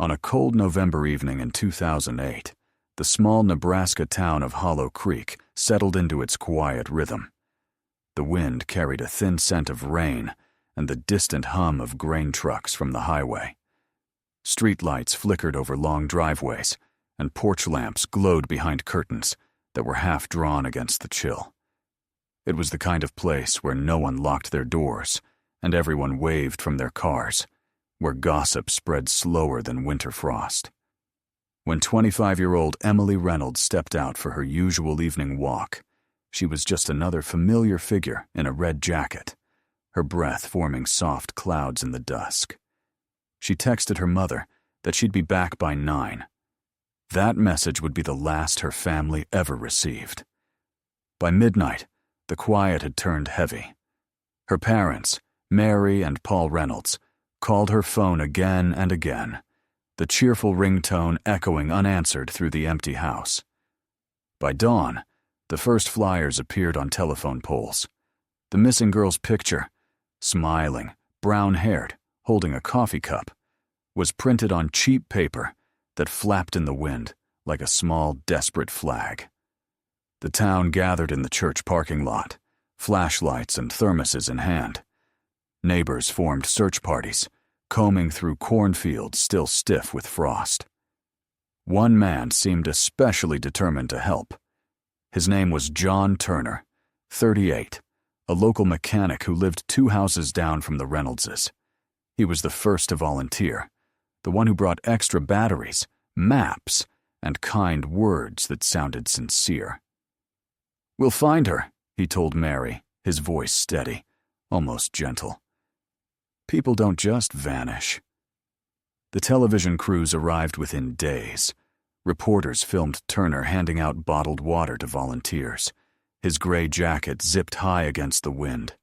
On a cold November evening in 2008, the small Nebraska town of Hollow Creek settled into its quiet rhythm. The wind carried a thin scent of rain and the distant hum of grain trucks from the highway. Streetlights flickered over long driveways, and porch lamps glowed behind curtains that were half drawn against the chill. It was the kind of place where no one locked their doors and everyone waved from their cars, where gossip spread slower than winter frost. When 25-year-old Emily Reynolds stepped out for her usual evening walk, she was just another familiar figure in a red jacket, her breath forming soft clouds in the dusk. She texted her mother that she'd be back by 9. That message would be the last her family ever received. By midnight, the quiet had turned heavy. Her parents, Mary and Paul Reynolds, called her phone again and again, the cheerful ringtone echoing unanswered through the empty house. By dawn, the first flyers appeared on telephone poles. The missing girl's picture, smiling, brown-haired, holding a coffee cup, was printed on cheap paper that flapped in the wind like a small, desperate flag. The town gathered in the church parking lot, flashlights and thermoses in hand. Neighbors formed search parties, combing through cornfields still stiff with frost. One man seemed especially determined to help. His name was John Turner, 38, a local mechanic who lived 2 houses down from the Reynoldses. He was the first to volunteer, the one who brought extra batteries, maps, and kind words that sounded sincere. "We'll find her," he told Mary, his voice steady, almost gentle. "People don't just vanish." The television crews arrived within days. Reporters filmed Turner handing out bottled water to volunteers, his gray jacket zipped high against the wind.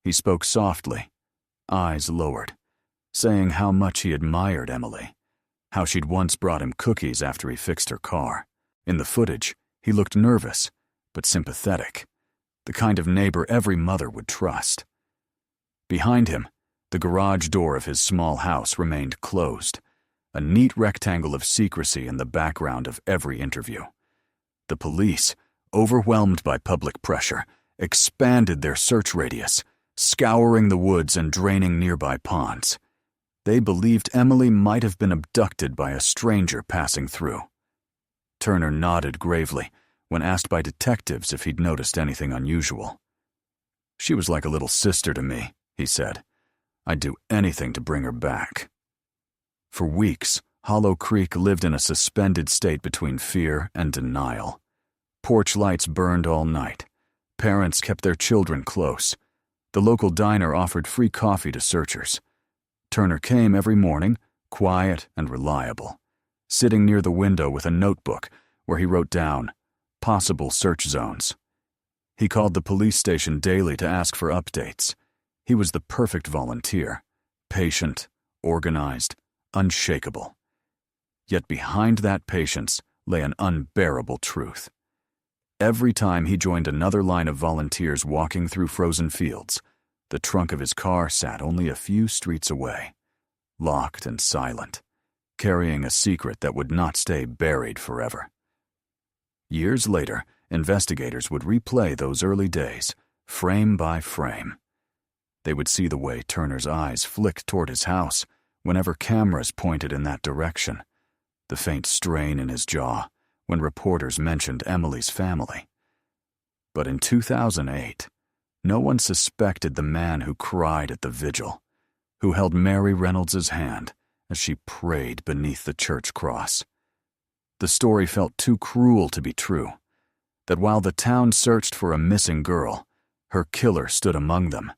He spoke softly, eyes lowered, saying how much he admired Emily, how she'd once brought him cookies after he fixed her car. In the footage, he looked nervous, but sympathetic, the kind of neighbor every mother would trust. Behind him, the garage door of his small house remained closed, a neat rectangle of secrecy in the background of every interview. The police, overwhelmed by public pressure, expanded their search radius, scouring the woods and draining nearby ponds. They believed Emily might have been abducted by a stranger passing through. Turner nodded gravely when asked by detectives if he'd noticed anything unusual. "She was like a little sister to me," he said. "I'd do anything to bring her back." For weeks, Hollow Creek lived in a suspended state between fear and denial. Porch lights burned all night. Parents kept their children close. The local diner offered free coffee to searchers. Turner came every morning, quiet and reliable, sitting near the window with a notebook where he wrote down possible search zones. He called the police station daily to ask for updates. He was the perfect volunteer, patient, organized, unshakable. Yet behind that patience lay an unbearable truth. Every time he joined another line of volunteers walking through frozen fields, the trunk of his car sat only a few streets away, locked and silent, carrying a secret that would not stay buried forever. Years later, investigators would replay those early days, frame by frame. They would see the way Turner's eyes flicked toward his house whenever cameras pointed in that direction, the faint strain in his jaw when reporters mentioned Emily's family. But in 2008, no one suspected the man who cried at the vigil, who held Mary Reynolds' hand as she prayed beneath the church cross. The story felt too cruel to be true, that while the town searched for a missing girl, her killer stood among them,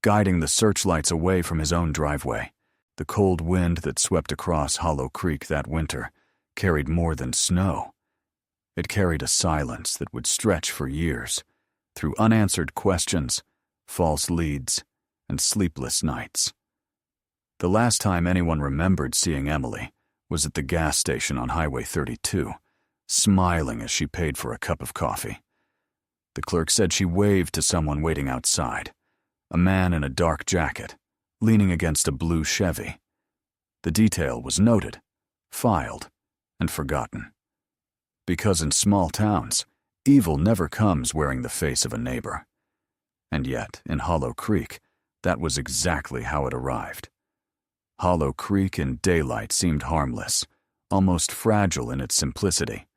guiding the searchlights away from his own driveway. The cold wind that swept across Hollow Creek that winter carried more than snow. It carried a silence that would stretch for years, through unanswered questions, false leads, and sleepless nights. The last time anyone remembered seeing Emily was at the gas station on Highway 32, smiling as she paid for a cup of coffee. The clerk said she waved to someone waiting outside, a man in a dark jacket, leaning against a blue Chevy. The detail was noted, filed, and forgotten. Because in small towns, evil never comes wearing the face of a neighbor. And yet, in Hollow Creek, that was exactly how it arrived. Hollow Creek in daylight seemed harmless, almost fragile in its simplicity.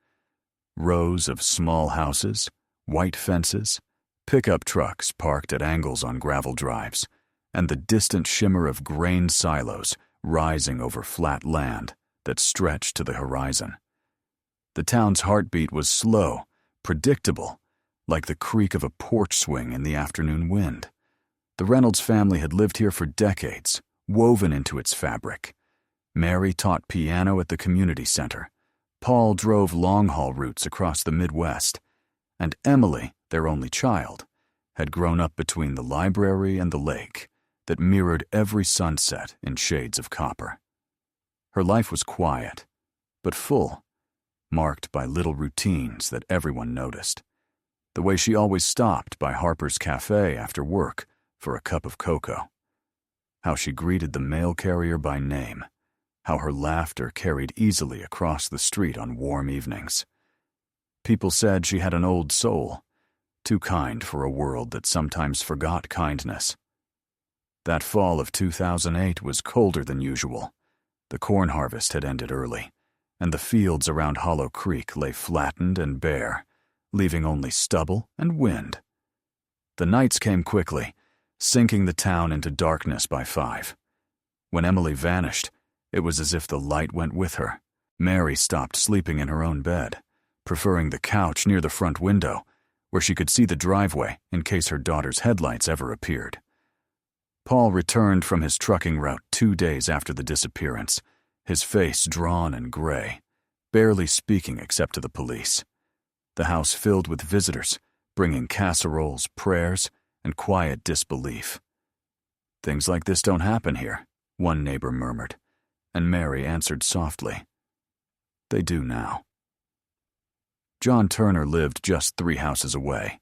Rows of small houses, white fences, pickup trucks parked at angles on gravel drives, and the distant shimmer of grain silos rising over flat land that stretched to the horizon. The town's heartbeat was slow, predictable, like the creak of a porch swing in the afternoon wind. The Reynolds family had lived here for decades, woven into its fabric. Mary taught piano at the community center. Paul drove long-haul routes across the Midwest. And Emily, their only child, had grown up between the library and the lake that mirrored every sunset in shades of copper. Her life was quiet, but full, marked by little routines that everyone noticed. The way she always stopped by Harper's Cafe after work for a cup of cocoa. How she greeted the mail carrier by name. How her laughter carried easily across the street on warm evenings. People said she had an old soul, too kind for a world that sometimes forgot kindness. That fall of 2008 was colder than usual. The corn harvest had ended early, and the fields around Hollow Creek lay flattened and bare, leaving only stubble and wind. The nights came quickly, sinking the town into darkness by 5. When Emily vanished, it was as if the light went with her. Mary stopped sleeping in her own bed, preferring the couch near the front window, where she could see the driveway in case her daughter's headlights ever appeared. Paul returned from his trucking route 2 days after the disappearance, his face drawn and gray, barely speaking except to the police. The house filled with visitors, bringing casseroles, prayers, and quiet disbelief. "Things like this don't happen here," one neighbor murmured, and Mary answered softly, "They do now." John Turner lived just 3 houses away,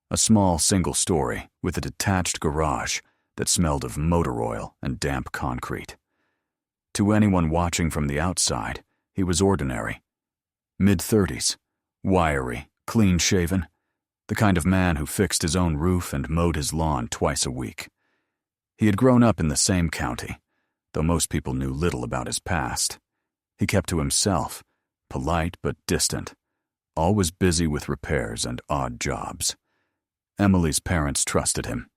a small single-story with a detached garage that smelled of motor oil and damp concrete. To anyone watching from the outside, he was ordinary. Mid-30s, wiry, clean-shaven, the kind of man who fixed his own roof and mowed his lawn twice a week. He had grown up in the same county, though most people knew little about his past. He kept to himself, polite but distant, always busy with repairs and odd jobs. Emily's parents trusted him.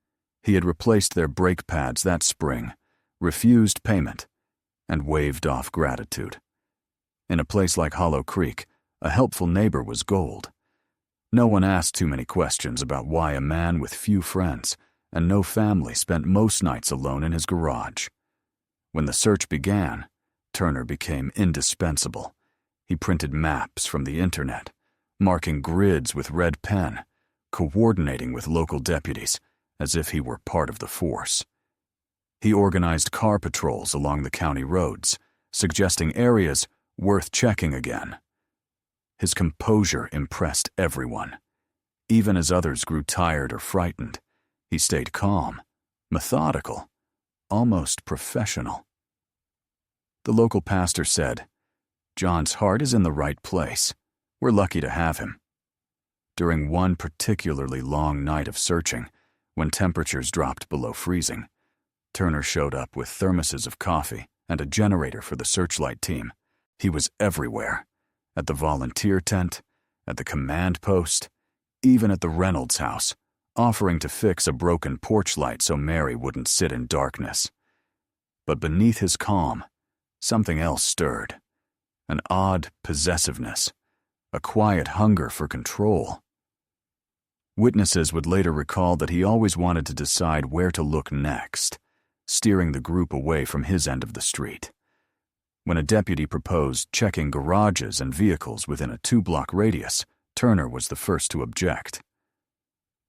He had replaced their brake pads that spring, refused payment, and waved off gratitude. In a place like Hollow Creek, a helpful neighbor was gold. No one asked too many questions about why a man with few friends and no family spent most nights alone in his garage. When the search began, Turner became indispensable. He printed maps from the internet, marking grids with red pen, coordinating with local deputies as if he were part of the force. He organized car patrols along the county roads, suggesting areas worth checking again. His composure impressed everyone. Even as others grew tired or frightened, he stayed calm, methodical, almost professional. The local pastor said, "John's heart is in the right place. We're lucky to have him." During one particularly long night of searching, when temperatures dropped below freezing, Turner showed up with thermoses of coffee and a generator for the searchlight team. He was everywhere, at the volunteer tent, at the command post, even at the Reynolds house, offering to fix a broken porch light so Mary wouldn't sit in darkness. But beneath his calm, something else stirred, an odd possessiveness, a quiet hunger for control. Witnesses would later recall that he always wanted to decide where to look next, steering the group away from his end of the street. When a deputy proposed checking garages and vehicles within a 2-block radius, Turner was the first to object.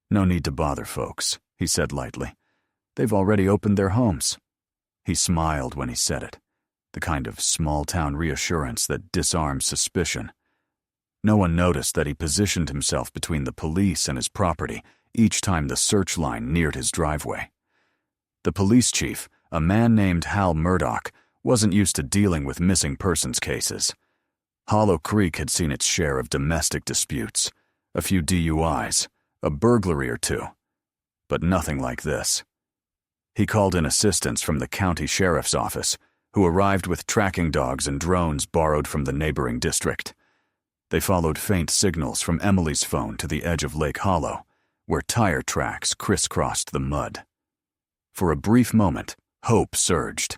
"No need to bother folks," he said lightly. "They've already opened their homes." He smiled when he said it, the kind of small-town reassurance that disarms suspicion. No one noticed that he positioned himself between the police and his property each time the search line neared his driveway. The police chief, a man named Hal Murdoch, wasn't used to dealing with missing persons cases. Hollow Creek had seen its share of domestic disputes, a few DUIs, a burglary or two, but nothing like this. He called in assistance from the county sheriff's office, who arrived with tracking dogs and drones borrowed from the neighboring district. They followed faint signals from Emily's phone to the edge of Lake Hollow, where tire tracks crisscrossed the mud. For a brief moment, hope surged,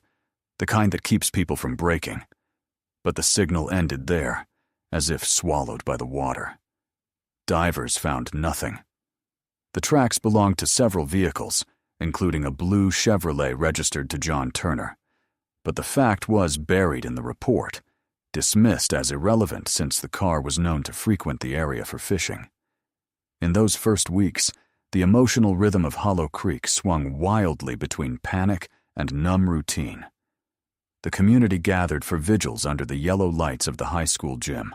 the kind that keeps people from breaking. But the signal ended there, as if swallowed by the water. Divers found nothing. The tracks belonged to several vehicles, including a blue Chevrolet registered to John Turner. But the fact was buried in the report, dismissed as irrelevant since the car was known to frequent the area for fishing. In those first weeks, the emotional rhythm of Hollow Creek swung wildly between panic and numb routine. The community gathered for vigils under the yellow lights of the high school gym.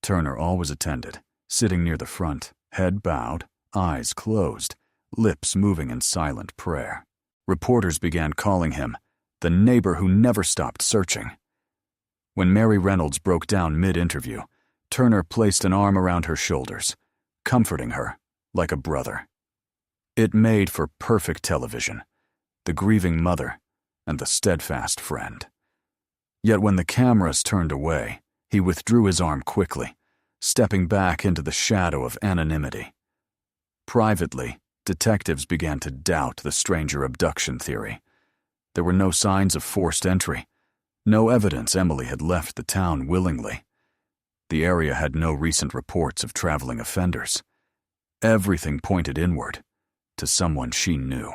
Turner always attended, sitting near the front, head bowed, eyes closed, lips moving in silent prayer. Reporters began calling him the neighbor who never stopped searching. When Mary Reynolds broke down mid-interview, Turner placed an arm around her shoulders, comforting her like a brother. It made for perfect television, the grieving mother and the steadfast friend. Yet when the cameras turned away, he withdrew his arm quickly, stepping back into the shadow of anonymity. Privately, detectives began to doubt the stranger abduction theory. There were no signs of forced entry, no evidence Emily had left the town willingly. The area had no recent reports of traveling offenders. Everything pointed inward, to someone she knew.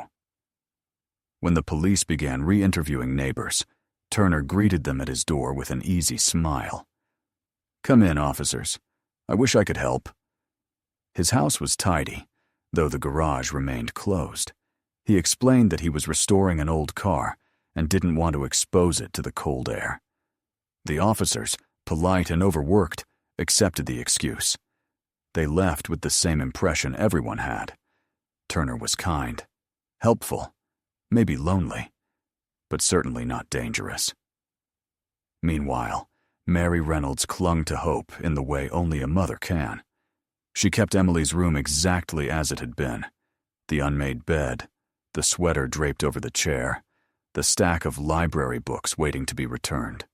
When the police began re-interviewing neighbors, Turner greeted them at his door with an easy smile. "Come in, officers. I wish I could help." His house was tidy, though the garage remained closed. He explained that he was restoring an old car and didn't want to expose it to the cold air. The officers, polite and overworked, accepted the excuse. They left with the same impression everyone had. Turner was kind, helpful, maybe lonely, but certainly not dangerous. Meanwhile, Mary Reynolds clung to hope in the way only a mother can. She kept Emily's room exactly as it had been: the unmade bed, the sweater draped over the chair, the stack of library books waiting to be returned.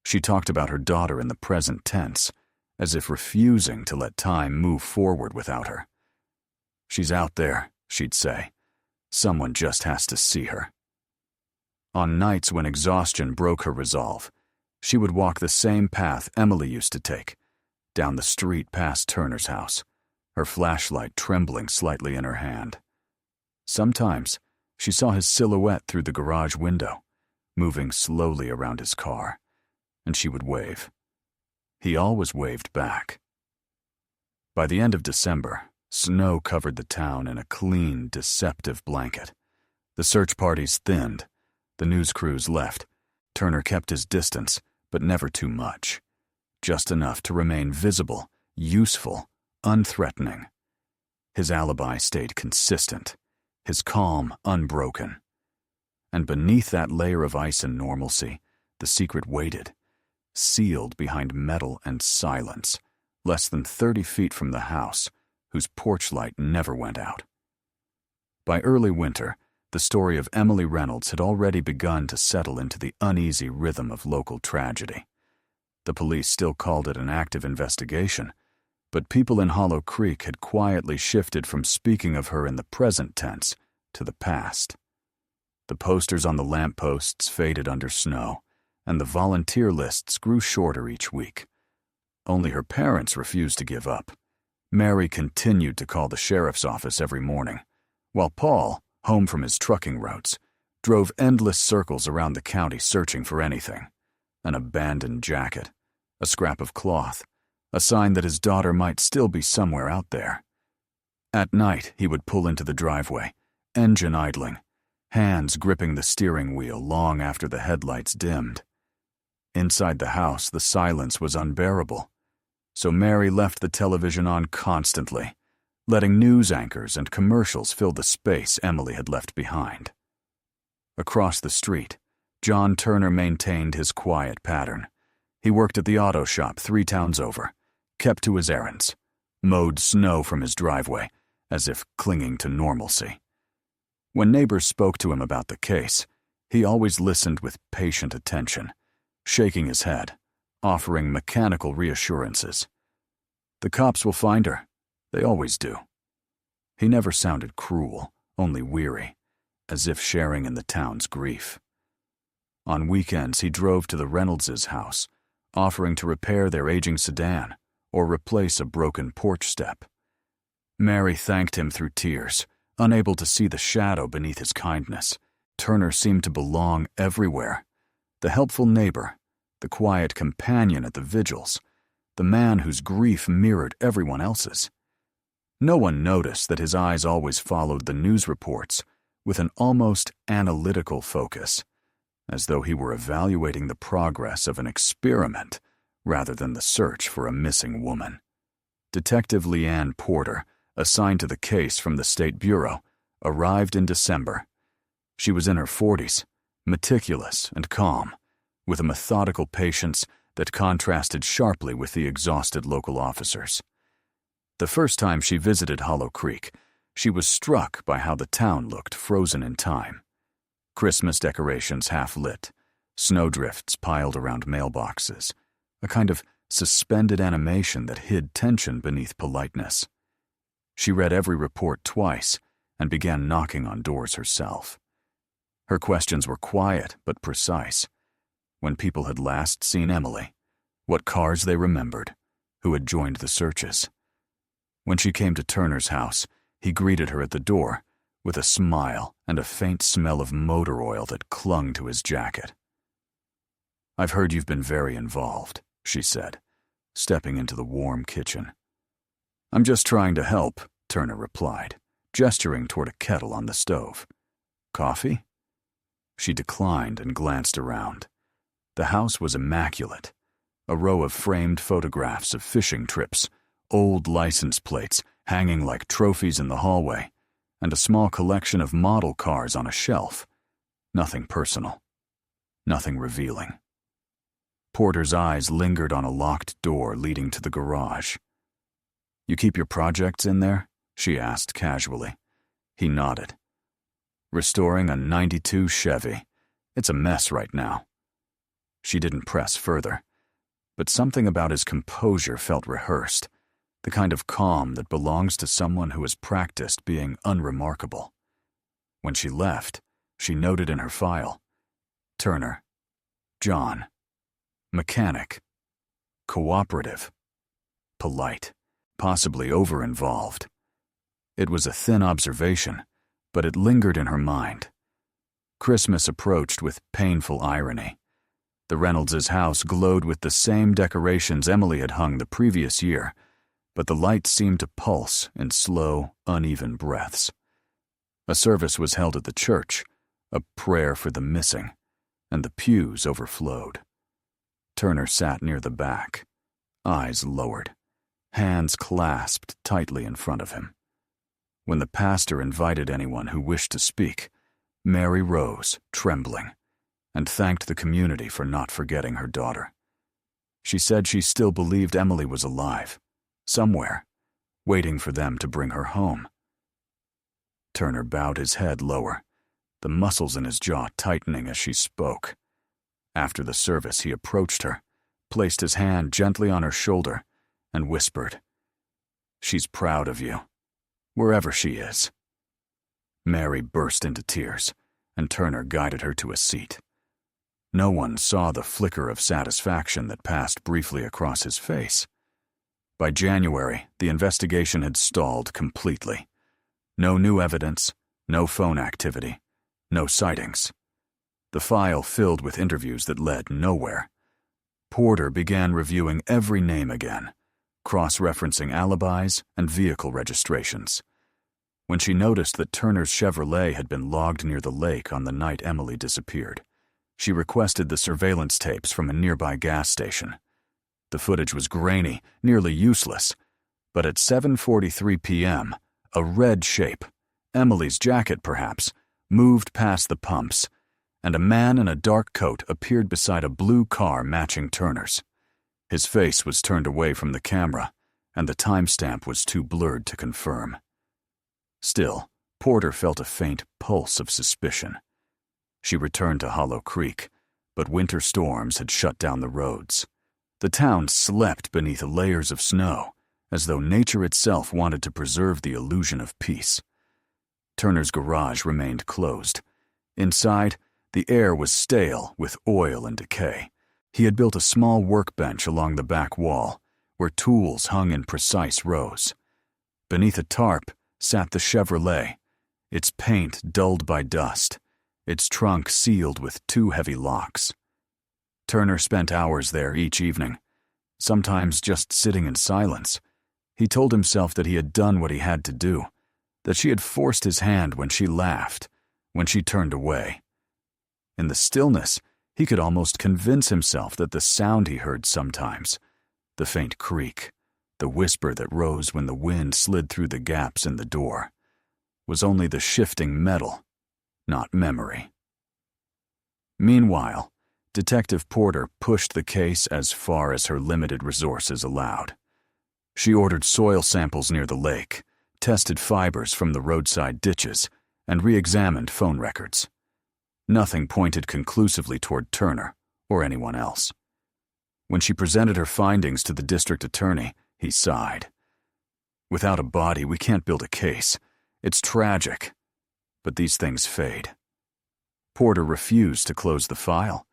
She talked about her daughter in the present tense, as if refusing to let time move forward without her. "She's out there," she'd say. "Someone just has to see her." On nights when exhaustion broke her resolve, she would walk the same path Emily used to take, down the street past Turner's house, her flashlight trembling slightly in her hand. Sometimes she saw his silhouette through the garage window, moving slowly around his car, and she would wave. He always waved back. By the end of December, snow covered the town in a clean, deceptive blanket. The search parties thinned. The news crews left. Turner kept his distance, but never too much. Just enough to remain visible, useful, unthreatening. His alibi stayed consistent, his calm unbroken. And beneath that layer of ice and normalcy, the secret waited, sealed behind metal and silence, less than 30 feet from the house, whose porch light never went out. By early winter, the story of Emily Reynolds had already begun to settle into the uneasy rhythm of local tragedy. The police still called it an active investigation, but people in Hollow Creek had quietly shifted from speaking of her in the present tense to the past. The posters on the lampposts faded under snow, and the volunteer lists grew shorter each week. Only her parents refused to give up. Mary continued to call the sheriff's office every morning, while Paul, home from his trucking routes, drove endless circles around the county searching for anything: an abandoned jacket, a scrap of cloth, a sign that his daughter might still be somewhere out there. At night, he would pull into the driveway, engine idling, hands gripping the steering wheel long after the headlights dimmed. Inside the house, the silence was unbearable, so Mary left the television on constantly, letting news anchors and commercials fill the space Emily had left behind. Across the street, John Turner maintained his quiet pattern. He worked at the auto shop 3 towns over, kept to his errands, mowed snow from his driveway, as if clinging to normalcy. When neighbors spoke to him about the case, he always listened with patient attention, shaking his head, offering mechanical reassurances. "The cops will find her. They always do." He never sounded cruel, only weary, as if sharing in the town's grief. On weekends, he drove to the Reynolds' house, offering to repair their aging sedan or replace a broken porch step. Mary thanked him through tears, unable to see the shadow beneath his kindness. Turner seemed to belong everywhere. The helpful neighbor, the quiet companion at the vigils, the man whose grief mirrored everyone else's. No one noticed that his eyes always followed the news reports with an almost analytical focus, as though he were evaluating the progress of an experiment rather than the search for a missing woman. Detective Leanne Porter, assigned to the case from the State Bureau, arrived in December. She was in her 40s, meticulous and calm, with a methodical patience that contrasted sharply with the exhausted local officers. The first time she visited Hollow Creek, she was struck by how the town looked frozen in time. Christmas decorations half-lit, snowdrifts piled around mailboxes, a kind of suspended animation that hid tension beneath politeness. She read every report twice and began knocking on doors herself. Her questions were quiet but precise. When people had last seen Emily, what cars they remembered, who had joined the searches. When she came to Turner's house, he greeted her at the door with a smile and a faint smell of motor oil that clung to his jacket. "I've heard you've been very involved," she said, stepping into the warm kitchen. "I'm just trying to help," Turner replied, gesturing toward a kettle on the stove. "Coffee?" She declined and glanced around. The house was immaculate. A row of framed photographs of fishing trips, old license plates hanging like trophies in the hallway, and a small collection of model cars on a shelf. Nothing personal. Nothing revealing. Porter's eyes lingered on a locked door leading to the garage. "You keep your projects in there?" she asked casually. He nodded. "Restoring a '92 Chevy. It's a mess right now." She didn't press further, but something about his composure felt rehearsed, the kind of calm that belongs to someone who has practiced being unremarkable. When she left, she noted in her file, Turner, John, mechanic, cooperative, polite, possibly over-involved. It was a thin observation, but it lingered in her mind. Christmas approached with painful irony. The Reynolds' house glowed with the same decorations Emily had hung the previous year, but the light seemed to pulse in slow, uneven breaths. A service was held at the church, a prayer for the missing, and the pews overflowed. Turner sat near the back, eyes lowered, hands clasped tightly in front of him. When the pastor invited anyone who wished to speak, Mary rose, trembling, and thanked the community for not forgetting her daughter. She said she still believed Emily was alive, somewhere, waiting for them to bring her home. Turner bowed his head lower, the muscles in his jaw tightening as she spoke. After the service, he approached her, placed his hand gently on her shoulder, and whispered, "She's proud of you, wherever she is." Mary burst into tears, and Turner guided her to a seat. No one saw the flicker of satisfaction that passed briefly across his face. By January, the investigation had stalled completely. No new evidence, no phone activity, no sightings. The file filled with interviews that led nowhere. Porter began reviewing every name again, cross-referencing alibis and vehicle registrations. When she noticed that Turner's Chevrolet had been logged near the lake on the night Emily disappeared, she requested the surveillance tapes from a nearby gas station. The footage was grainy, nearly useless, but at 7:43 p.m., a red shape, Emily's jacket perhaps, moved past the pumps, and a man in a dark coat appeared beside a blue car matching Turner's. His face was turned away from the camera, and the timestamp was too blurred to confirm. Still, Porter felt a faint pulse of suspicion. She returned to Hollow Creek, but winter storms had shut down the roads. The town slept beneath layers of snow, as though nature itself wanted to preserve the illusion of peace. Turner's garage remained closed. Inside, the air was stale with oil and decay. He had built a small workbench along the back wall, where tools hung in precise rows. Beneath a tarp sat the Chevrolet, its paint dulled by dust, its trunk sealed with 2 heavy locks. Turner spent hours there each evening, sometimes just sitting in silence. He told himself that he had done what he had to do, that she had forced his hand when she laughed, when she turned away. In the stillness, he could almost convince himself that the sound he heard sometimes, the faint creak, the whisper that rose when the wind slid through the gaps in the door, was only the shifting metal, not memory. Meanwhile, Detective Porter pushed the case as far as her limited resources allowed. She ordered soil samples near the lake, tested fibers from the roadside ditches, and re-examined phone records. Nothing pointed conclusively toward Turner or anyone else. When she presented her findings to the district attorney, he sighed. "Without a body, we can't build a case. It's tragic. But these things fade." Porter refused to close the file,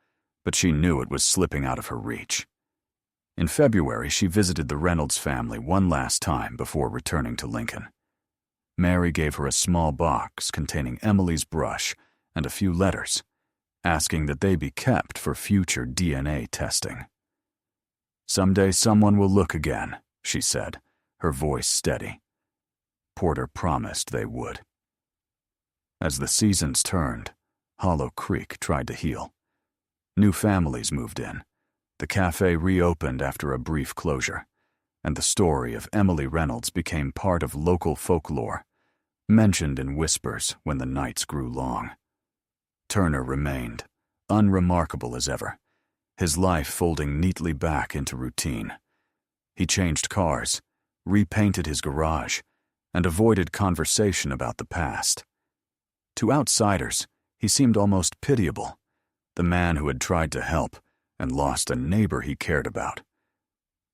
but she knew it was slipping out of her reach. In February, she visited the Reynolds family one last time before returning to Lincoln. Mary gave her a small box containing Emily's brush and a few letters, asking that they be kept for future DNA testing. "Someday someone will look again," she said, her voice steady. Porter promised they would. As the seasons turned, Hollow Creek tried to heal. New families moved in. The cafe reopened after a brief closure, and the story of Emily Reynolds became part of local folklore, mentioned in whispers when the nights grew long. Turner remained, unremarkable as ever, his life folding neatly back into routine. He changed cars, repainted his garage, and avoided conversation about the past. To outsiders, he seemed almost pitiable, the man who had tried to help and lost a neighbor he cared about.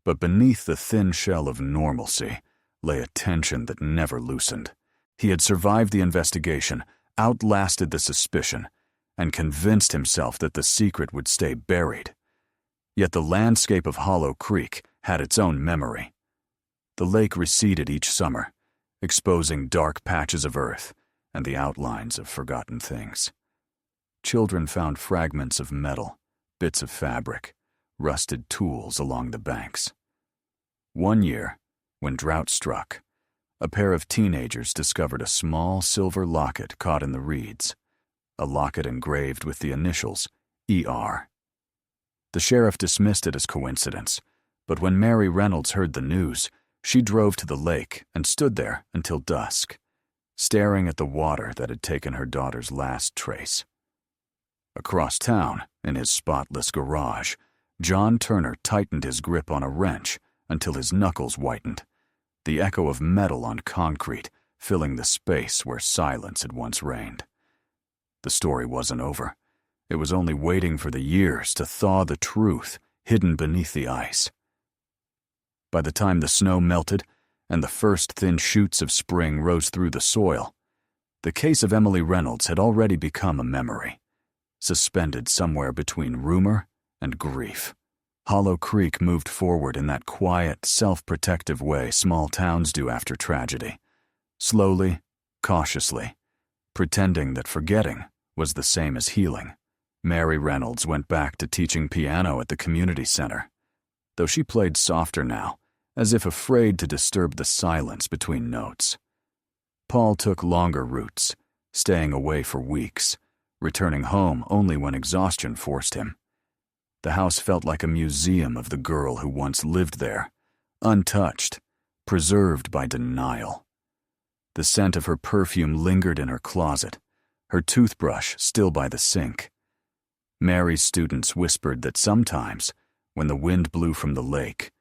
But beneath the thin shell of normalcy lay a tension that never loosened. He had survived the investigation, outlasted the suspicion, and convinced himself that the secret would stay buried. Yet the landscape of Hollow Creek had its own memory. The lake receded each summer, exposing dark patches of earth and the outlines of forgotten things. Children found fragments of metal, bits of fabric, rusted tools along the banks. One year, when drought struck, a pair of teenagers discovered a small silver locket caught in the reeds, a locket engraved with the initials ER. The sheriff dismissed it as coincidence, but when Mary Reynolds heard the news, she drove to the lake and stood there until dusk, staring at the water that had taken her daughter's last trace. Across town, in his spotless garage, John Turner tightened his grip on a wrench until his knuckles whitened, the echo of metal on concrete filling the space where silence had once reigned. The story wasn't over. It was only waiting for the years to thaw the truth hidden beneath the ice. By the time the snow melted and the first thin shoots of spring rose through the soil, the case of Emily Reynolds had already become a memory, suspended somewhere between rumor and grief. Hollow Creek moved forward in that quiet, self-protective way small towns do after tragedy, slowly, cautiously, pretending that forgetting was the same as healing. Mary Reynolds went back to teaching piano at the community center, though she played softer now, as if afraid to disturb the silence between notes. Paul took longer routes, staying away for weeks, returning home only when exhaustion forced him. The house felt like a museum of the girl who once lived there, untouched, preserved by denial. The scent of her perfume lingered in her closet, her toothbrush still by the sink, Mary's students whispered that sometimes, when the wind blew from the lake,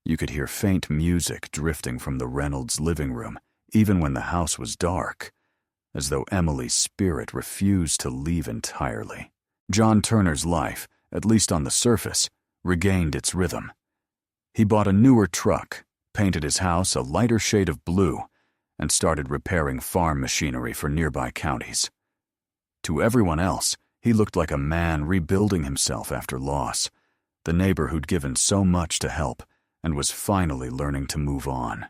you could hear faint music drifting from the Reynolds living room, even when the house was dark, as though Emily's spirit refused to leave entirely. John Turner's life, at least on the surface, regained its rhythm. He bought a newer truck, painted his house a lighter shade of blue, and started repairing farm machinery for nearby counties. To everyone else, he looked like a man rebuilding himself after loss, the neighbor who'd given so much to help and was finally learning to move on.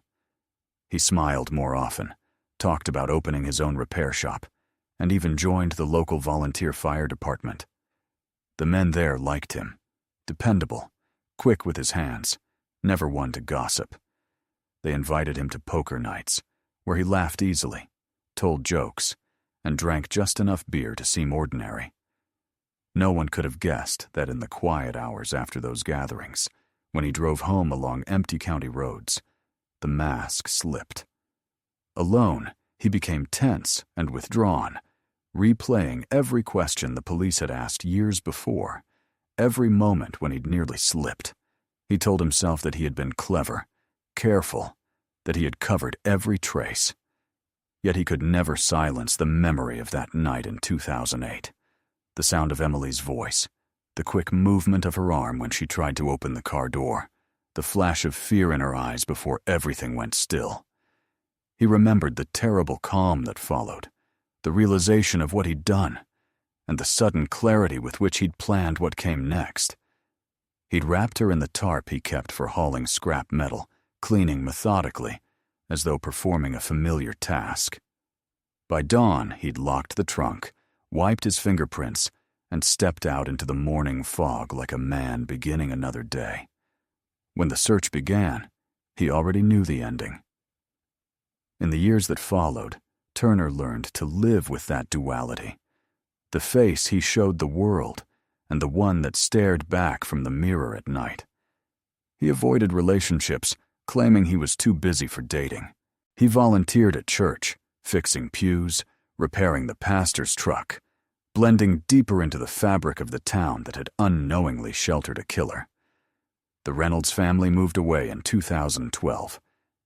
He smiled more often, talked about opening his own repair shop, and even joined the local volunteer fire department. The men there liked him. Dependable, quick with his hands, never one to gossip. They invited him to poker nights, where he laughed easily, told jokes, and drank just enough beer to seem ordinary. No one could have guessed that in the quiet hours after those gatherings, when he drove home along empty county roads, the mask slipped. Alone, he became tense and withdrawn, replaying every question the police had asked years before, every moment when he'd nearly slipped. He told himself that he had been clever, careful, that he had covered every trace. Yet he could never silence the memory of that night in 2008. The sound of Emily's voice, the quick movement of her arm when she tried to open the car door, the flash of fear in her eyes before everything went still. He remembered the terrible calm that followed, the realization of what he'd done, and the sudden clarity with which he'd planned what came next. He'd wrapped her in the tarp he kept for hauling scrap metal, cleaning methodically, as though performing a familiar task. By dawn, he'd locked the trunk, wiped his fingerprints, and stepped out into the morning fog like a man beginning another day. When the search began, he already knew the ending. In the years that followed, Turner learned to live with that duality, the face he showed the world and the one that stared back from the mirror at night. He avoided relationships, claiming he was too busy for dating. He volunteered at church, fixing pews, repairing the pastor's truck, blending deeper into the fabric of the town that had unknowingly sheltered a killer. The Reynolds family moved away in 2012,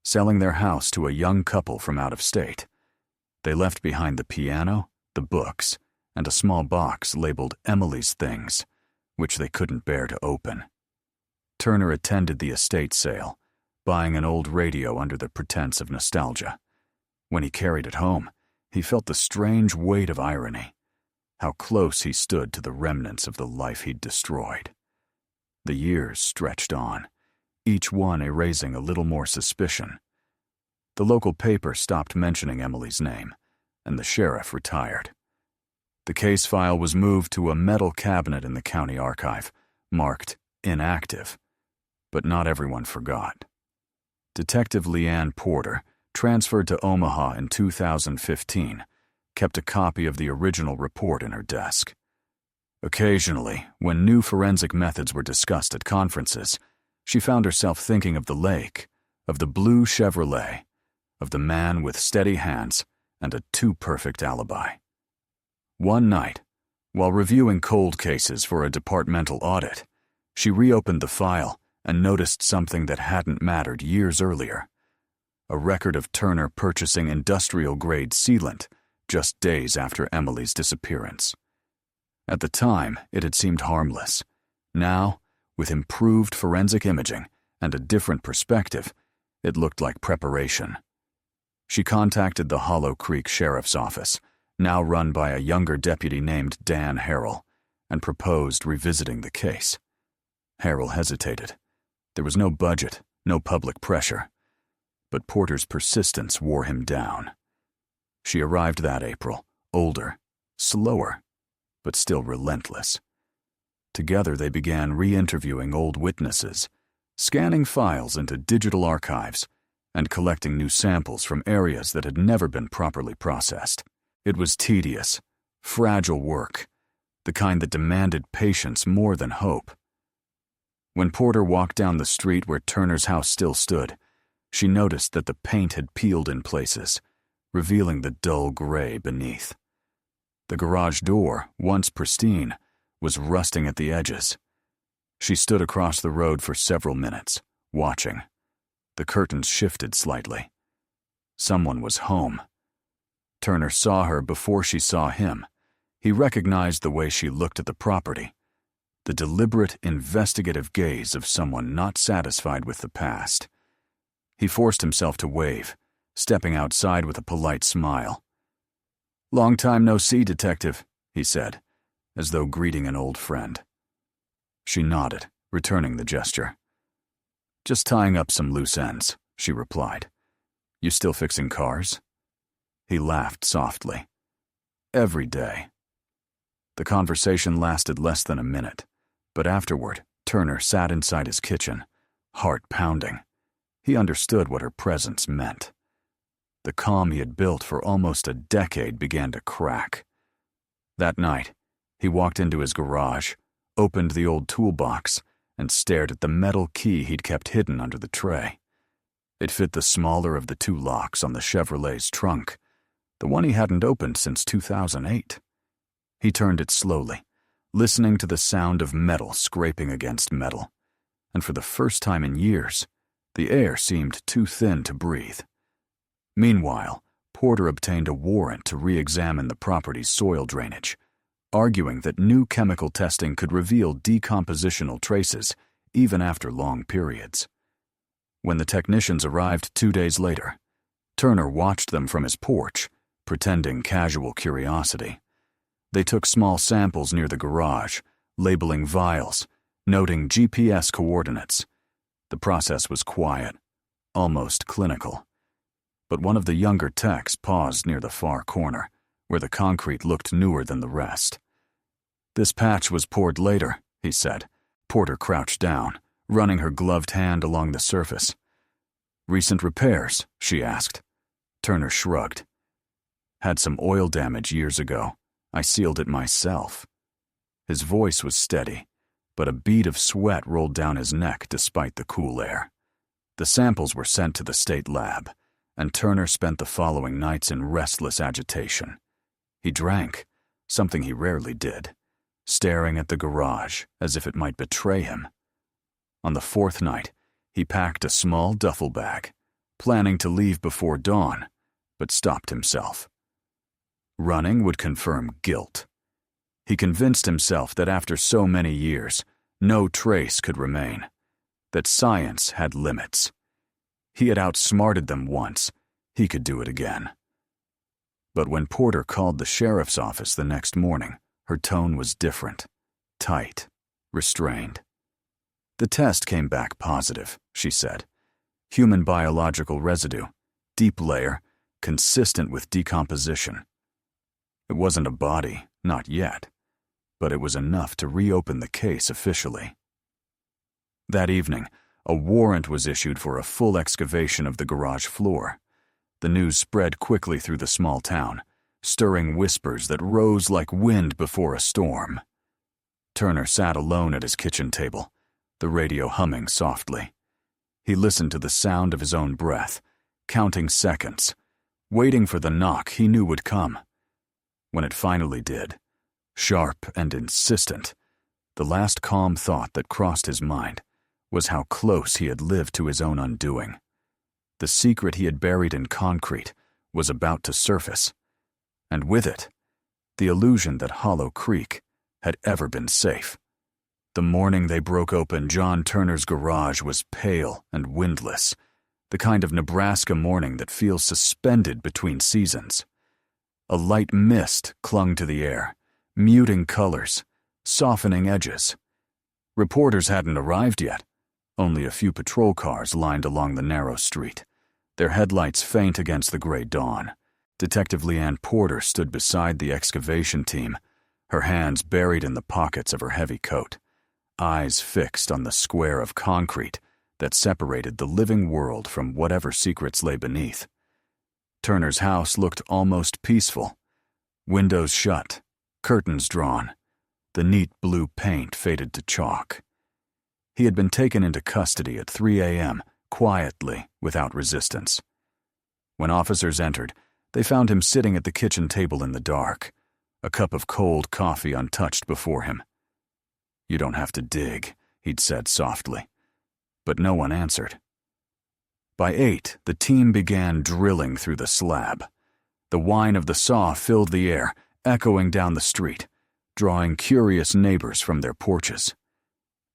selling their house to a young couple from out of state. They left behind the piano, the books, and a small box labeled Emily's Things, which they couldn't bear to open. Turner attended the estate sale, buying an old radio under the pretense of nostalgia. When he carried it home, he felt the strange weight of irony, how close he stood to the remnants of the life he'd destroyed. The years stretched on, each one erasing a little more suspicion. The local paper stopped mentioning Emily's name, and the sheriff retired. The case file was moved to a metal cabinet in the county archive, marked inactive, but not everyone forgot. Detective Leanne Porter, transferred to Omaha in 2015, kept a copy of the original report in her desk. Occasionally, when new forensic methods were discussed at conferences, she found herself thinking of the lake, of the blue Chevrolet, of the man with steady hands and a too-perfect alibi. One night, while reviewing cold cases for a departmental audit, she reopened the file and noticed something that hadn't mattered years earlier: a record of Turner purchasing industrial-grade sealant just days after Emily's disappearance. At the time, it had seemed harmless. Now, with improved forensic imaging and a different perspective, it looked like preparation. She contacted the Hollow Creek Sheriff's Office, now run by a younger deputy named Dan Harrell, and proposed revisiting the case. Harrell hesitated. There was no budget, no public pressure. But Porter's persistence wore him down. She arrived that April, older, slower, but still relentless. Together they began re-interviewing old witnesses, scanning files into digital archives, and collecting new samples from areas that had never been properly processed. It was tedious, fragile work, the kind that demanded patience more than hope. When Porter walked down the street where Turner's house still stood, she noticed that the paint had peeled in places, revealing the dull gray beneath. The garage door, once pristine, was rusting at the edges. She stood across the road for several minutes, watching. The curtains shifted slightly. Someone was home. Turner saw her before she saw him. He recognized the way she looked at the property, the deliberate, investigative gaze of someone not satisfied with the past. He forced himself to wave, stepping outside with a polite smile. "Long time no see, Detective," he said, as though greeting an old friend. She nodded, returning the gesture. "Just tying up some loose ends," she replied. "You still fixing cars?" He laughed softly. "Every day." The conversation lasted less than a minute, but afterward, Turner sat inside his kitchen, heart pounding. He understood what her presence meant. The calm he had built for almost a decade began to crack. That night, he walked into his garage, opened the old toolbox, and stared at the metal key he'd kept hidden under the tray. It fit the smaller of the two locks on the Chevrolet's trunk, the one he hadn't opened since 2008. He turned it slowly, listening to the sound of metal scraping against metal, and for the first time in years, the air seemed too thin to breathe. Meanwhile, Porter obtained a warrant to re-examine the property's soil drainage, arguing that new chemical testing could reveal decompositional traces even after long periods. When the technicians arrived 2 days later, Turner watched them from his porch, pretending casual curiosity. They took small samples near the garage, labeling vials, noting GPS coordinates. The process was quiet, almost clinical. But one of the younger techs paused near the far corner, where the concrete looked newer than the rest. "This patch was poured later," he said. Porter crouched down, running her gloved hand along the surface. "Recent repairs?" she asked. Turner shrugged. "Had some oil damage years ago. I sealed it myself." His voice was steady, but a bead of sweat rolled down his neck despite the cool air. The samples were sent to the state lab, and Turner spent the following nights in restless agitation. He drank, something he rarely did, staring at the garage as if it might betray him. On the fourth night, he packed a small duffel bag, planning to leave before dawn, but stopped himself. Running would confirm guilt. He convinced himself that after so many years, no trace could remain, that science had limits. He had outsmarted them once. He could do it again. But when Porter called the sheriff's office the next morning, her tone was different, tight, restrained. "The test came back positive," she said. "Human biological residue, deep layer, consistent with decomposition. It wasn't a body, not yet, but it was enough to reopen the case officially." That evening, a warrant was issued for a full excavation of the garage floor. The news spread quickly through the small town, stirring whispers that rose like wind before a storm. Turner sat alone at his kitchen table, the radio humming softly. He listened to the sound of his own breath, counting seconds, waiting for the knock he knew would come. When it finally did, sharp and insistent, the last calm thought that crossed his mind was how close he had lived to his own undoing. The secret he had buried in concrete was about to surface, and with it, the illusion that Hollow Creek had ever been safe. The morning they broke open John Turner's garage was pale and windless, the kind of Nebraska morning that feels suspended between seasons. A light mist clung to the air, muting colors, softening edges. Reporters hadn't arrived yet. Only a few patrol cars lined along the narrow street, their headlights faint against the gray dawn. Detective Leanne Porter stood beside the excavation team, her hands buried in the pockets of her heavy coat, eyes fixed on the square of concrete that separated the living world from whatever secrets lay beneath. Turner's house looked almost peaceful. Windows shut, curtains drawn, the neat blue paint faded to chalk. He had been taken into custody at 3 a.m., quietly, without resistance. When officers entered, they found him sitting at the kitchen table in the dark, a cup of cold coffee untouched before him. "You don't have to dig," he'd said softly. But no one answered. By 8, the team began drilling through the slab. The whine of the saw filled the air, echoing down the street, drawing curious neighbors from their porches.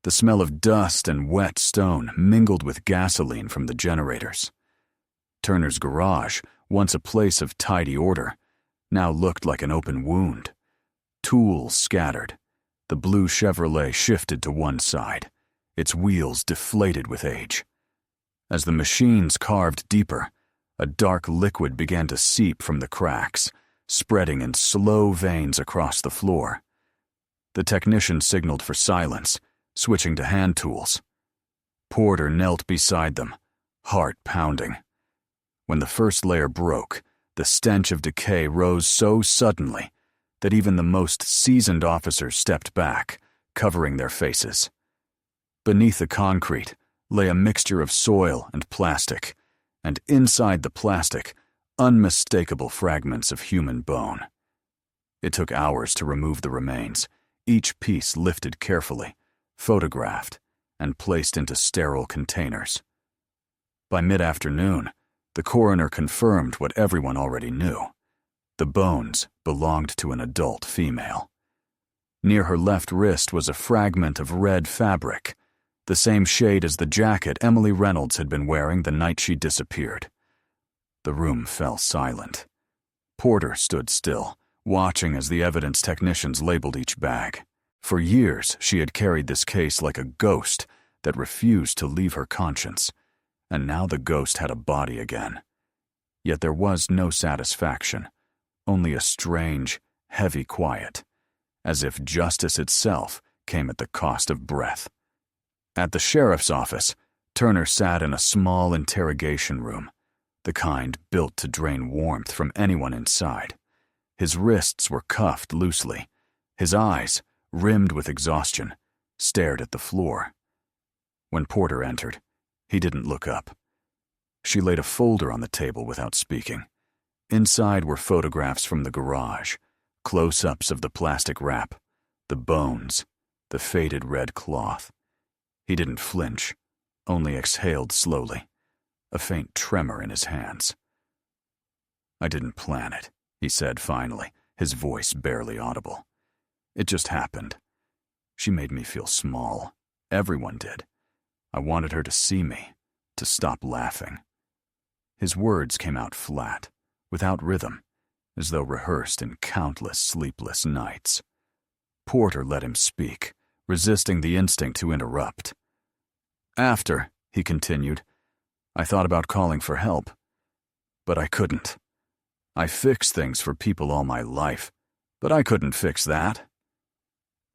The smell of dust and wet stone mingled with gasoline from the generators. Turner's garage, once a place of tidy order, now looked like an open wound. Tools scattered. The blue Chevrolet shifted to one side, its wheels deflated with age. As the machines carved deeper, a dark liquid began to seep from the cracks, spreading in slow veins across the floor. The technician signaled for silence, switching to hand tools. Porter knelt beside them, heart pounding. When the first layer broke, the stench of decay rose so suddenly that even the most seasoned officers stepped back, covering their faces. Beneath the concrete lay a mixture of soil and plastic, and inside the plastic, unmistakable fragments of human bone. It took hours to remove the remains, each piece lifted carefully, photographed, and placed into sterile containers. By mid-afternoon, the coroner confirmed what everyone already knew. The bones belonged to an adult female. Near her left wrist was a fragment of red fabric, the same shade as the jacket Emily Reynolds had been wearing the night she disappeared. The room fell silent. Porter stood still, watching as the evidence technicians labeled each bag. For years, she had carried this case like a ghost that refused to leave her conscience, and now the ghost had a body again. Yet there was no satisfaction, only a strange, heavy quiet, as if justice itself came at the cost of breath. At the sheriff's office, Turner sat in a small interrogation room, the kind built to drain warmth from anyone inside. His wrists were cuffed loosely. His eyes, rimmed with exhaustion, stared at the floor. When Porter entered, he didn't look up. She laid a folder on the table without speaking. Inside were photographs from the garage, close-ups of the plastic wrap, the bones, the faded red cloth. He didn't flinch, only exhaled slowly, a faint tremor in his hands. "I didn't plan it," he said finally, his voice barely audible. "It just happened. She made me feel small. Everyone did. I wanted her to see me, to stop laughing." His words came out flat, without rhythm, as though rehearsed in countless sleepless nights. Porter let him speak, resisting the instinct to interrupt. "After," he continued, "I thought about calling for help. But I couldn't. I fixed things for people all my life, but I couldn't fix that."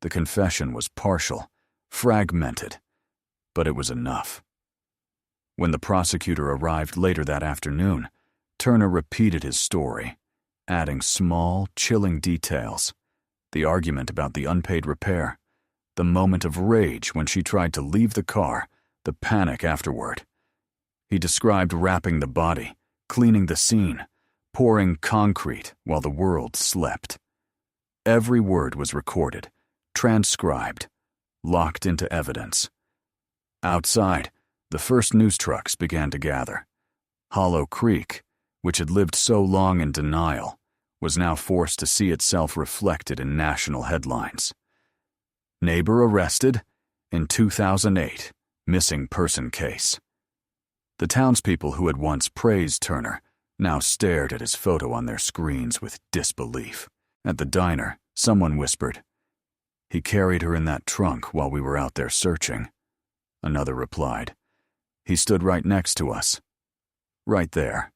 The confession was partial, fragmented, but it was enough. When the prosecutor arrived later that afternoon, Turner repeated his story, adding small, chilling details. The argument about the unpaid repair, the moment of rage when she tried to leave the car, the panic afterward. He described wrapping the body, cleaning the scene, pouring concrete while the world slept. Every word was recorded, transcribed, locked into evidence. Outside, the first news trucks began to gather. Hollow Creek, which had lived so long in denial, was now forced to see itself reflected in national headlines. Neighbor arrested in 2008, missing person case. The townspeople who had once praised Turner now stared at his photo on their screens with disbelief. At the diner, someone whispered, "He carried her in that trunk while we were out there searching." Another replied, "He stood right next to us. Right there."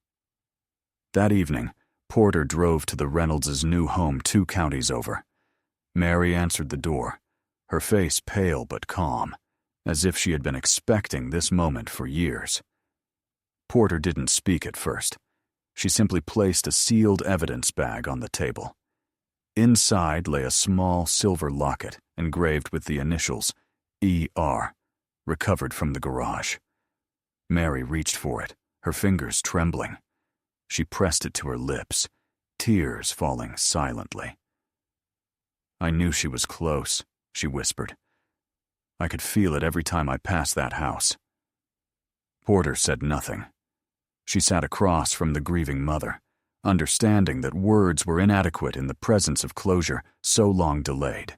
That evening, Porter drove to the Reynolds' new home 2 counties over. Mary answered the door, her face pale but calm, as if she had been expecting this moment for years. Porter didn't speak at first. She simply placed a sealed evidence bag on the table. Inside lay a small silver locket engraved with the initials E.R., recovered from the garage. Mary reached for it, her fingers trembling. She pressed it to her lips, tears falling silently. "I knew she was close," she whispered, I could feel it every time I passed that house." Porter said nothing. She sat across from the grieving mother, understanding that words were inadequate in the presence of closure so long delayed.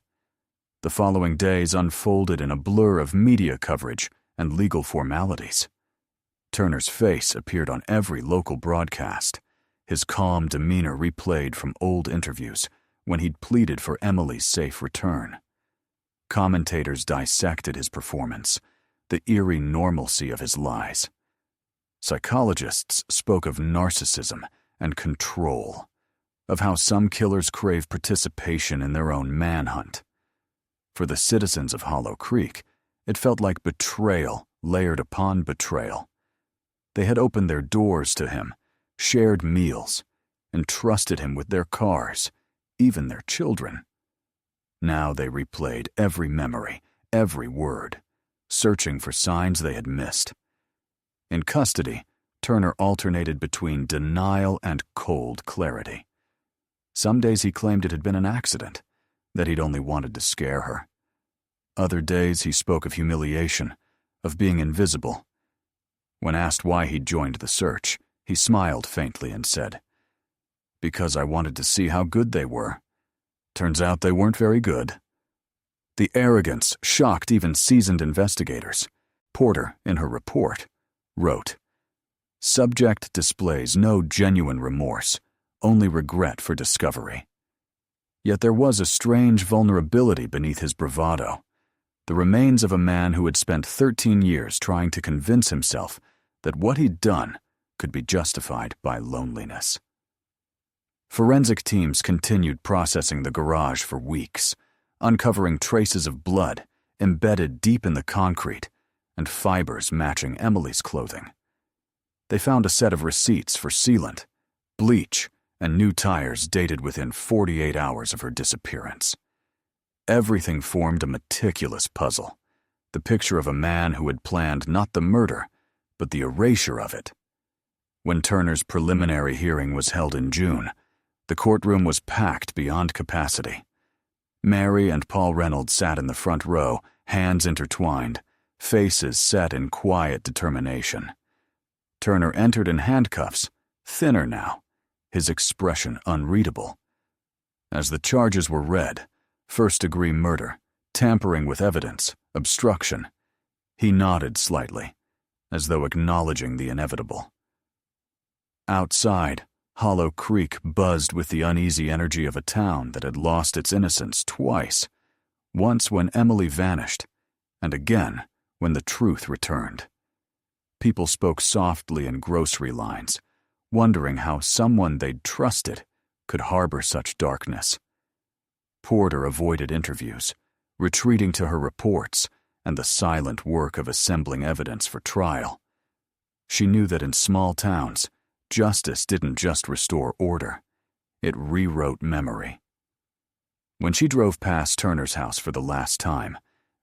The following days unfolded in a blur of media coverage and legal formalities. Turner's face appeared on every local broadcast, his calm demeanor replayed from old interviews when he'd pleaded for Emily's safe return. Commentators dissected his performance, the eerie normalcy of his lies. Psychologists spoke of narcissism and control, of how some killers crave participation in their own manhunt. For the citizens of Hollow Creek, it felt like betrayal layered upon betrayal. They had opened their doors to him, shared meals, entrusted him with their cars, even their children. Now they replayed every memory, every word, searching for signs they had missed. In custody, Turner alternated between denial and cold clarity. Some days he claimed it had been an accident, that he'd only wanted to scare her. Other days he spoke of humiliation, of being invisible. When asked why he'd joined the search, he smiled faintly and said, "Because I wanted to see how good they were. Turns out they weren't very good." The arrogance shocked even seasoned investigators. Porter, in her report, wrote, "Subject displays no genuine remorse, only regret for discovery." Yet there was a strange vulnerability beneath his bravado, the remains of a man who had spent 13 years trying to convince himself that what he'd done could be justified by loneliness. Forensic teams continued processing the garage for weeks, uncovering traces of blood embedded deep in the concrete and fibers matching Emily's clothing. They found a set of receipts for sealant, bleach, and new tires dated within 48 hours of her disappearance. Everything formed a meticulous puzzle, the picture of a man who had planned not the murder, but the erasure of it. When Turner's preliminary hearing was held in June, the courtroom was packed beyond capacity. Mary and Paul Reynolds sat in the front row, hands intertwined, faces set in quiet determination. Turner entered in handcuffs, thinner now, his expression unreadable. As the charges were read, first-degree murder, tampering with evidence, obstruction, he nodded slightly, as though acknowledging the inevitable. Outside, Hollow Creek buzzed with the uneasy energy of a town that had lost its innocence twice, once when Emily vanished, and again when the truth returned. People spoke softly in grocery lines, wondering how someone they'd trusted could harbor such darkness. Porter avoided interviews, retreating to her reports and the silent work of assembling evidence for trial. She knew that in small towns, justice didn't just restore order, it rewrote memory. When she drove past Turner's house for the last time,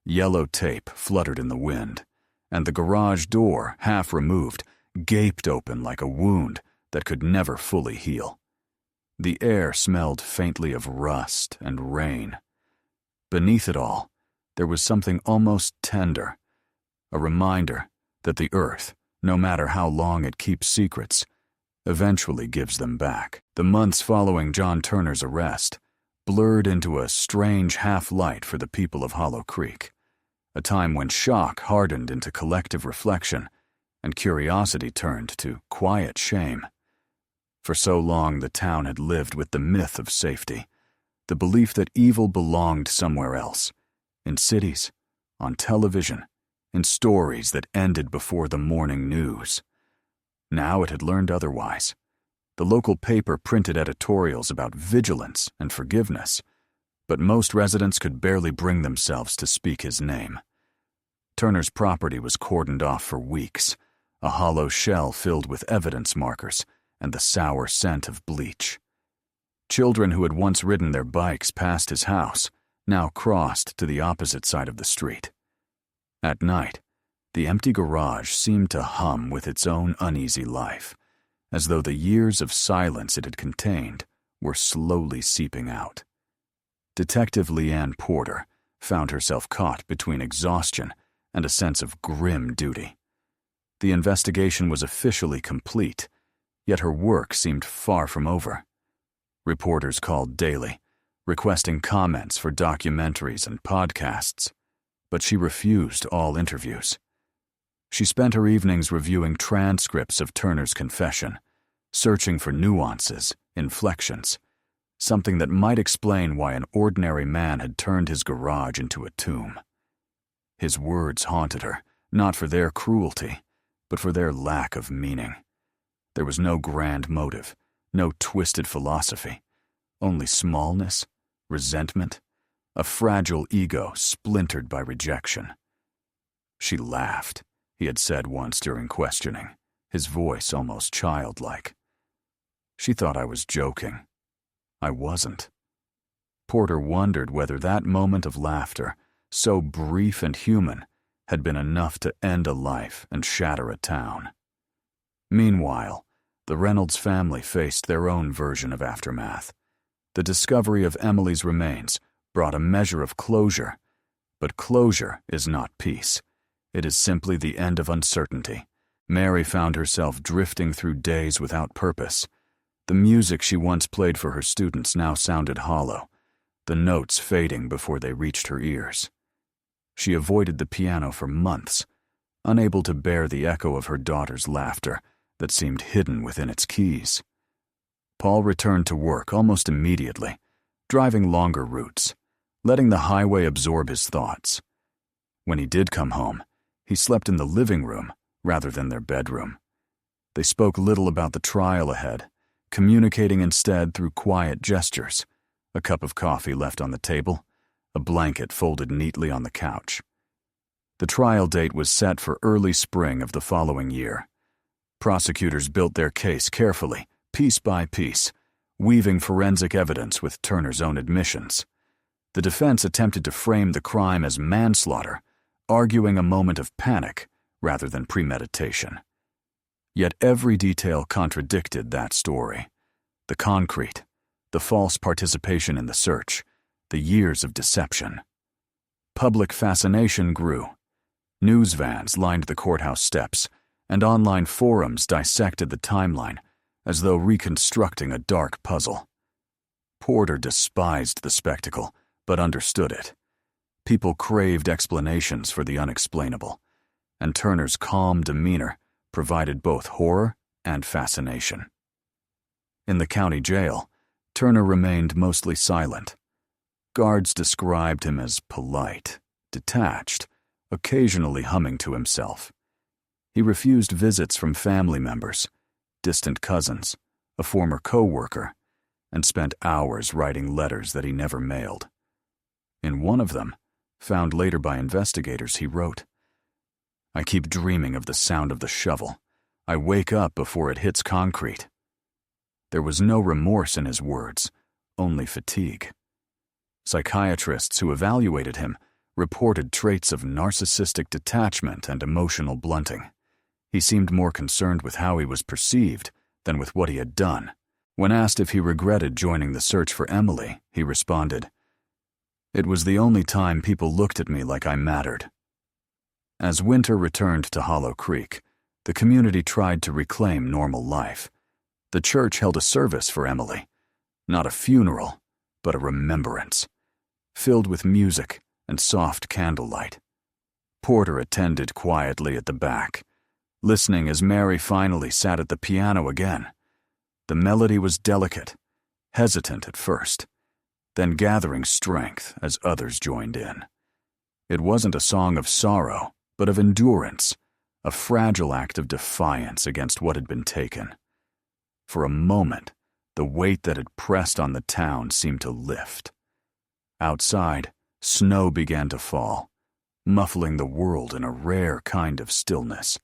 yellow tape fluttered in the wind, and the garage door, half removed, gaped open like a wound that could never fully heal. The air smelled faintly of rust and rain. Beneath it all, there was something almost tender, a reminder that the earth, no matter how long it keeps secrets, eventually gives them back. The months following John Turner's arrest blurred into a strange half-light for the people of Hollow Creek, a time when shock hardened into collective reflection and curiosity turned to quiet shame. For so long the town had lived with the myth of safety, the belief that evil belonged somewhere else, in cities, on television, in stories that ended before the morning news. Now it had learned otherwise. The local paper printed editorials about vigilance and forgiveness, but most residents could barely bring themselves to speak his name. Turner's property was cordoned off for weeks, a hollow shell filled with evidence markers and the sour scent of bleach. Children who had once ridden their bikes past his house now crossed to the opposite side of the street. At night, the empty garage seemed to hum with its own uneasy life, as though the years of silence it had contained were slowly seeping out. Detective Leanne Porter, found herself caught between exhaustion and a sense of grim duty. The investigation was officially complete, yet her work seemed far from over. Reporters called daily, requesting comments for documentaries and podcasts, but she refused all interviews. She spent her evenings reviewing transcripts of Turner's confession, searching for nuances, inflections, something that might explain why an ordinary man had turned his garage into a tomb. His words haunted her, not for their cruelty, but for their lack of meaning. There was no grand motive, no twisted philosophy, only smallness, resentment, a fragile ego splintered by rejection. She laughed, he had said once during questioning, his voice almost childlike. She thought I was joking. I wasn't. Porter wondered whether that moment of laughter, so brief and human, had been enough to end a life and shatter a town. Meanwhile, the Reynolds family faced their own version of aftermath. The discovery of Emily's remains brought a measure of closure, but closure is not peace. It is simply the end of uncertainty. Mary found herself drifting through days without purpose. The music she once played for her students now sounded hollow, the notes fading before they reached her ears. She avoided the piano for months, unable to bear the echo of her daughter's laughter that seemed hidden within its keys. Paul returned to work almost immediately, driving longer routes, letting the highway absorb his thoughts. When he did come home, he slept in the living room rather than their bedroom. They spoke little about the trial ahead, communicating instead through quiet gestures, a cup of coffee left on the table, a blanket folded neatly on the couch. The trial date was set for early spring of the following year. Prosecutors built their case carefully, piece by piece, weaving forensic evidence with Turner's own admissions. The defense attempted to frame the crime as manslaughter, arguing a moment of panic rather than premeditation. Yet every detail contradicted that story. The concrete, the false participation in the search, the years of deception. Public fascination grew. News vans lined the courthouse steps, and online forums dissected the timeline as though reconstructing a dark puzzle. Porter despised the spectacle, but understood it. People craved explanations for the unexplainable, and Turner's calm demeanor provided both horror and fascination. In the county jail, Turner remained mostly silent. Guards described him as polite, detached, occasionally humming to himself. He refused visits from family members, distant cousins, a former co-worker, and spent hours writing letters that he never mailed. In one of them, found later by investigators, he wrote, "I keep dreaming of the sound of the shovel. I wake up before it hits concrete." There was no remorse in his words, only fatigue. Psychiatrists who evaluated him reported traits of narcissistic detachment and emotional blunting. He seemed more concerned with how he was perceived than with what he had done. When asked if he regretted joining the search for Emily, he responded, "It was the only time people looked at me like I mattered." As winter returned to Hollow Creek, the community tried to reclaim normal life. The church held a service for Emily, not a funeral, but a remembrance, filled with music and soft candlelight. Porter attended quietly at the back, listening as Mary finally sat at the piano again. The melody was delicate, hesitant at first, then gathering strength as others joined in. It wasn't a song of sorrow, but of endurance, a fragile act of defiance against what had been taken. For a moment, the weight that had pressed on the town seemed to lift. Outside, snow began to fall, muffling the world in a rare kind of stillness.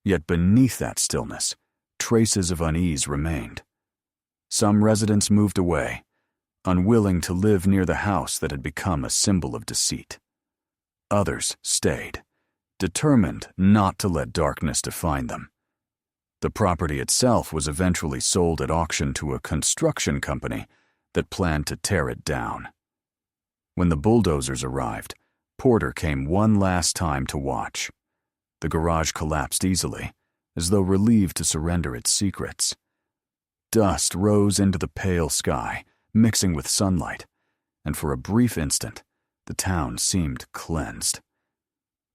Yet beneath that stillness, traces of unease remained. Some residents moved away, unwilling to live near the house that had become a symbol of deceit. Others stayed, determined not to let darkness define them. The property itself was eventually sold at auction to a construction company that planned to tear it down. When the bulldozers arrived, Porter came one last time to watch. The garage collapsed easily, as though relieved to surrender its secrets. Dust rose into the pale sky, mixing with sunlight, and for a brief instant, the town seemed cleansed.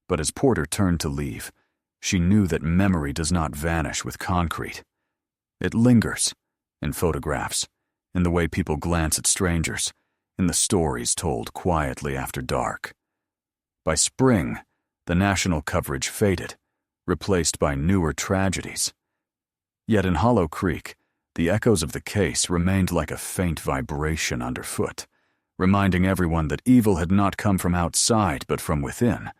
But as Porter turned to leave, she knew that memory does not vanish with concrete. It lingers, in photographs, in the way people glance at strangers, in the stories told quietly after dark. By spring, the national coverage faded, replaced by newer tragedies. Yet in Hollow Creek, the echoes of the case remained like a faint vibration underfoot, reminding everyone that evil had not come from outside but from within,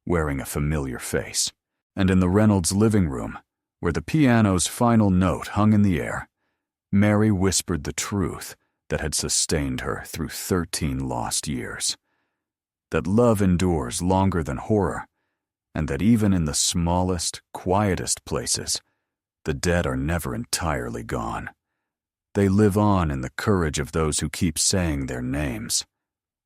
wearing a familiar face. And in the Reynolds living room, where the piano's final note hung in the air, Mary whispered the truth that had sustained her through 13 lost years. That love endures longer than horror, and that even in the smallest, quietest places, the dead are never entirely gone. They live on in the courage of those who keep saying their names.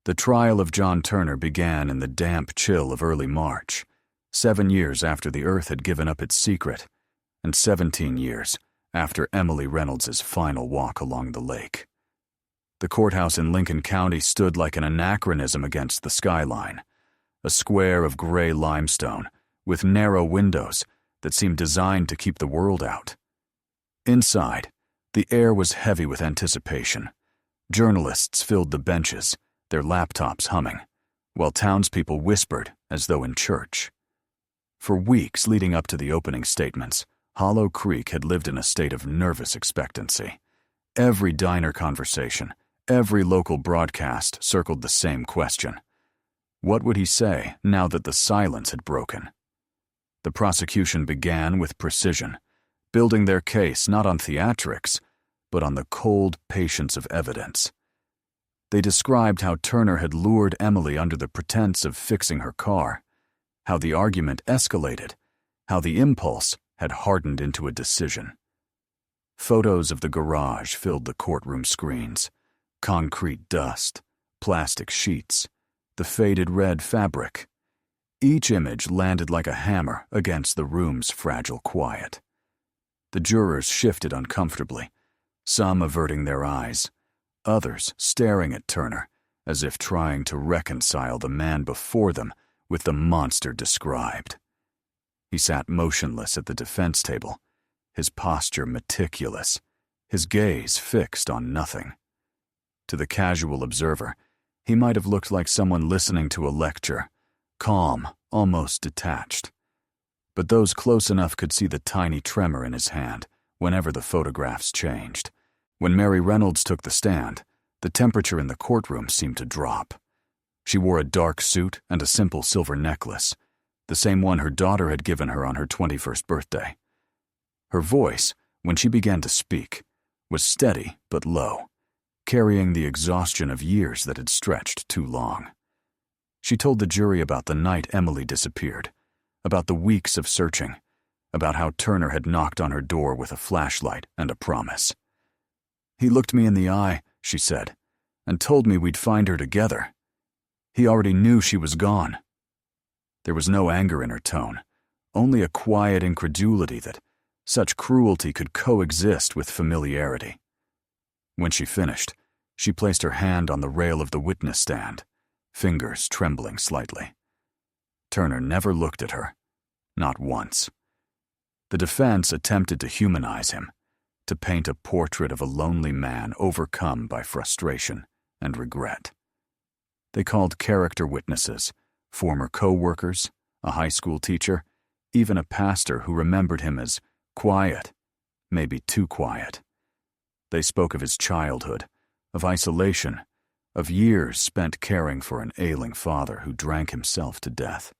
The trial of John Turner began in the damp chill of early March, 7 years after the earth had given up its secret, and 17 years after Emily Reynolds' final walk along the lake. The courthouse in Lincoln County stood like an anachronism against the skyline, a square of gray limestone with narrow windows that seemed designed to keep the world out. Inside, the air was heavy with anticipation. Journalists filled the benches, their laptops humming, while townspeople whispered as though in church. For weeks leading up to the opening statements, Hollow Creek had lived in a state of nervous expectancy. Every diner conversation, every local broadcast circled the same question. What would he say now that the silence had broken? The prosecution began with precision, building their case not on theatrics, but on the cold patience of evidence. They described how Turner had lured Emily under the pretense of fixing her car, how the argument escalated, how the impulse had hardened into a decision. Photos of the garage filled the courtroom screens. Concrete dust, plastic sheets, the faded red fabric. Each image landed like a hammer against the room's fragile quiet. The jurors shifted uncomfortably, some averting their eyes, others staring at Turner as if trying to reconcile the man before them with the monster described. He sat motionless at the defense table, his posture meticulous, his gaze fixed on nothing. To the casual observer, he might have looked like someone listening to a lecture, calm, almost detached. But those close enough could see the tiny tremor in his hand whenever the photographs changed. When Mary Reynolds took the stand, the temperature in the courtroom seemed to drop. She wore a dark suit and a simple silver necklace, the same one her daughter had given her on her 21st birthday. Her voice, when she began to speak, was steady but low, carrying the exhaustion of years that had stretched too long. She told the jury about the night Emily disappeared, about the weeks of searching, about how Turner had knocked on her door with a flashlight and a promise. "He looked me in the eye," she said, "and told me we'd find her together. He already knew she was gone." There was no anger in her tone, only a quiet incredulity that such cruelty could coexist with familiarity. When she finished, she placed her hand on the rail of the witness stand, fingers trembling slightly. Turner never looked at her, not once. The defense attempted to humanize him, to paint a portrait of a lonely man overcome by frustration and regret. They called character witnesses, former co-workers, a high school teacher, even a pastor who remembered him as quiet, maybe too quiet. They spoke of his childhood, of isolation, of years spent caring for an ailing father who drank himself to death.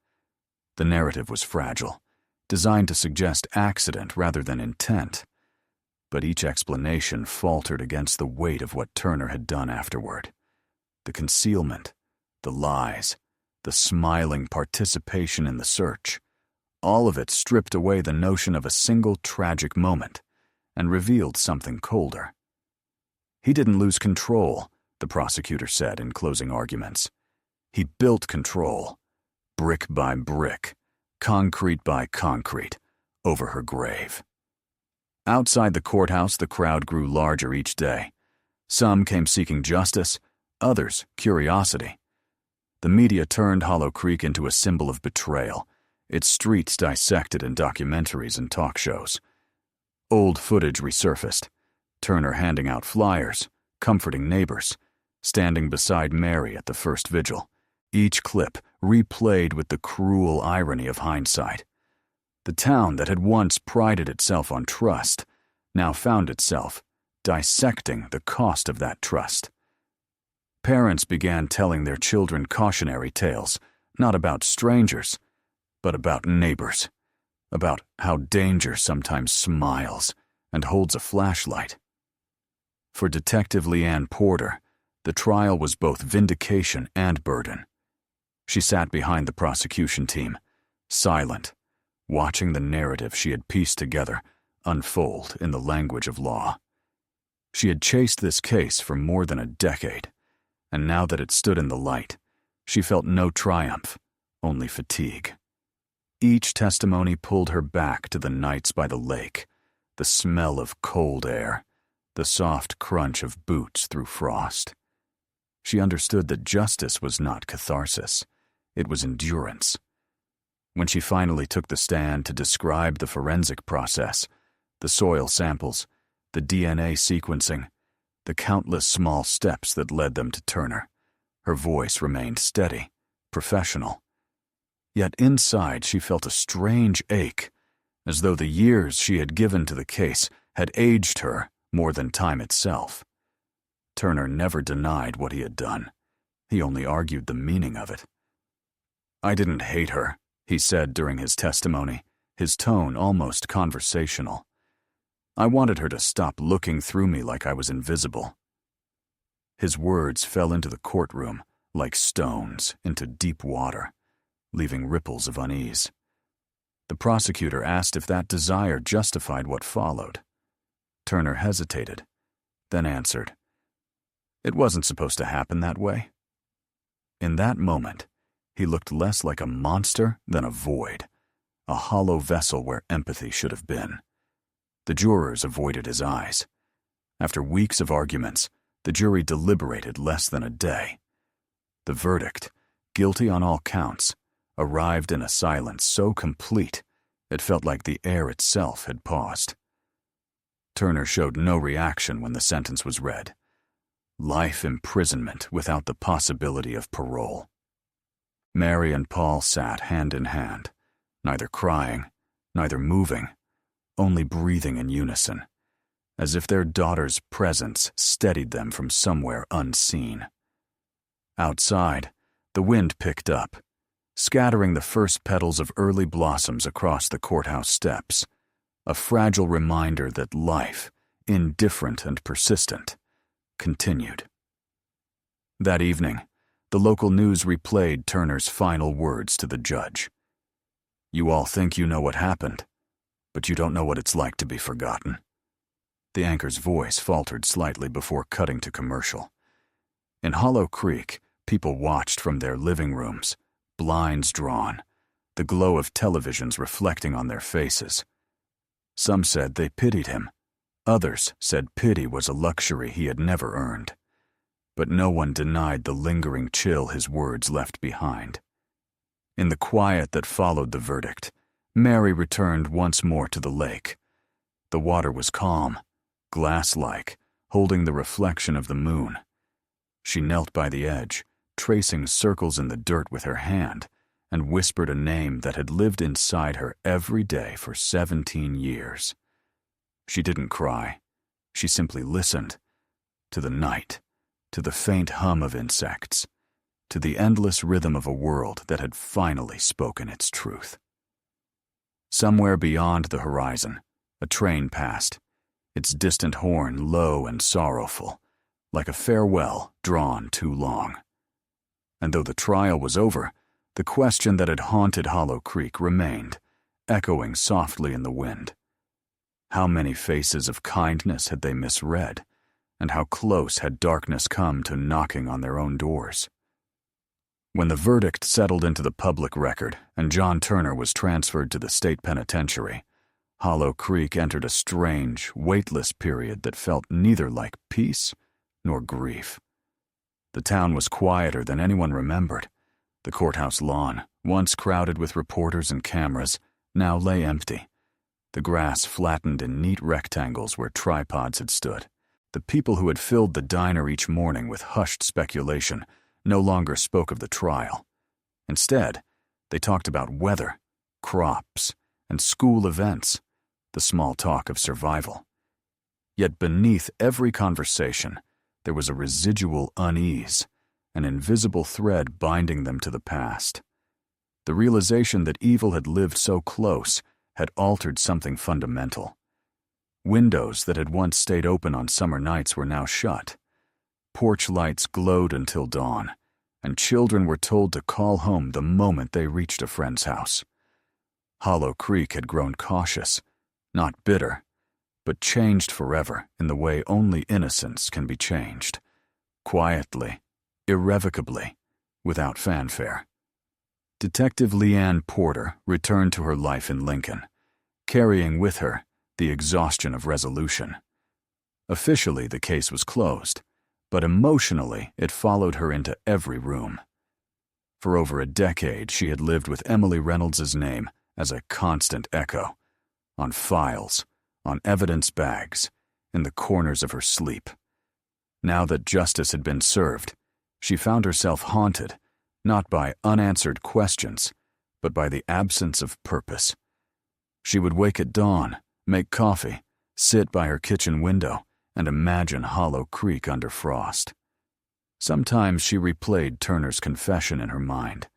The narrative was fragile, designed to suggest accident rather than intent, but each explanation faltered against the weight of what Turner had done afterward. The concealment, the lies, the smiling participation in the search, all of it stripped away the notion of a single tragic moment and revealed something colder. "He didn't lose control," the prosecutor said in closing arguments. He built control, brick by brick, concrete by concrete, over her grave. Outside the courthouse, the crowd grew larger each day. Some came seeking justice, others curiosity. The media turned Hollow Creek into a symbol of betrayal, its streets dissected in documentaries and talk shows. Old footage resurfaced, Turner handing out flyers, comforting neighbors, standing beside Mary at the first vigil, each clip replayed with the cruel irony of hindsight. The town that had once prided itself on trust now found itself dissecting the cost of that trust. Parents began telling their children cautionary tales, not about strangers, but about neighbors, about how danger sometimes smiles and holds a flashlight. For Detective Leanne Porter, the trial was both vindication and burden. She sat behind the prosecution team, silent, watching the narrative she had pieced together unfold in the language of law. She had chased this case for more than a decade, and now that it stood in the light, she felt no triumph, only fatigue. Each testimony pulled her back to the nights by the lake, the smell of cold air, the soft crunch of boots through frost. She understood that justice was not catharsis, it was endurance. When she finally took the stand to describe the forensic process, the soil samples, the DNA sequencing, the countless small steps that led them to Turner, her voice remained steady, professional. Yet inside she felt a strange ache, as though the years she had given to the case had aged her more than time itself. Turner never denied what he had done. He only argued the meaning of it. "I didn't hate her," he said during his testimony, his tone almost conversational. "I wanted her to stop looking through me like I was invisible." His words fell into the courtroom like stones into deep water, leaving ripples of unease. The prosecutor asked if that desire justified what followed. Turner hesitated, then answered, "It wasn't supposed to happen that way." In that moment, he looked less like a monster than a void, a hollow vessel where empathy should have been. The jurors avoided his eyes. After weeks of arguments, the jury deliberated less than a day. The verdict, guilty on all counts, arrived in a silence so complete it felt like the air itself had paused. Turner showed no reaction when the sentence was read. Life imprisonment without the possibility of parole. Mary and Paul sat hand in hand, neither crying, neither moving, only breathing in unison, as if their daughter's presence steadied them from somewhere unseen. Outside, the wind picked up, scattering the first petals of early blossoms across the courthouse steps, a fragile reminder that life, indifferent and persistent, continued. That evening, the local news replayed Turner's final words to the judge. "You all think you know what happened, but you don't know what it's like to be forgotten." The anchor's voice faltered slightly before cutting to commercial. In Hollow Creek, people watched from their living rooms, blinds drawn, the glow of televisions reflecting on their faces. Some said they pitied him. Others said pity was a luxury he had never earned. But no one denied the lingering chill his words left behind. In the quiet that followed the verdict, Mary returned once more to the lake. The water was calm, glass-like, holding the reflection of the moon. She knelt by the edge, tracing circles in the dirt with her hand, and whispered a name that had lived inside her every day for 17 years. She didn't cry. She simply listened. To the night, to the faint hum of insects, to the endless rhythm of a world that had finally spoken its truth. Somewhere beyond the horizon, a train passed, its distant horn low and sorrowful, like a farewell drawn too long. And though the trial was over, the question that had haunted Hollow Creek remained, echoing softly in the wind. How many faces of kindness had they misread, and how close had darkness come to knocking on their own doors? When the verdict settled into the public record and John Turner was transferred to the state penitentiary, Hollow Creek entered a strange, weightless period that felt neither like peace nor grief. The town was quieter than anyone remembered. The courthouse lawn, once crowded with reporters and cameras, now lay empty. The grass flattened in neat rectangles where tripods had stood. The people who had filled the diner each morning with hushed speculation no longer spoke of the trial. Instead, they talked about weather, crops, and school events, the small talk of survival. Yet beneath every conversation, there was a residual unease, an invisible thread binding them to the past. The realization that evil had lived so close had altered something fundamental. Windows that had once stayed open on summer nights were now shut. Porch lights glowed until dawn, and children were told to call home the moment they reached a friend's house. Hollow Creek had grown cautious, not bitter, but changed forever in the way only innocence can be changed. Quietly, irrevocably, without fanfare. Detective Leanne Porter returned to her life in Lincoln, carrying with her the exhaustion of resolution. Officially, the case was closed, but emotionally it followed her into every room. For over a decade, she had lived with Emily Reynolds' name as a constant echo, on files, on evidence bags, in the corners of her sleep. Now that justice had been served, she found herself haunted, not by unanswered questions, but by the absence of purpose. She would wake at dawn, make coffee, sit by her kitchen window, and imagine Hollow Creek under frost. Sometimes she replayed Turner's confession in her mind,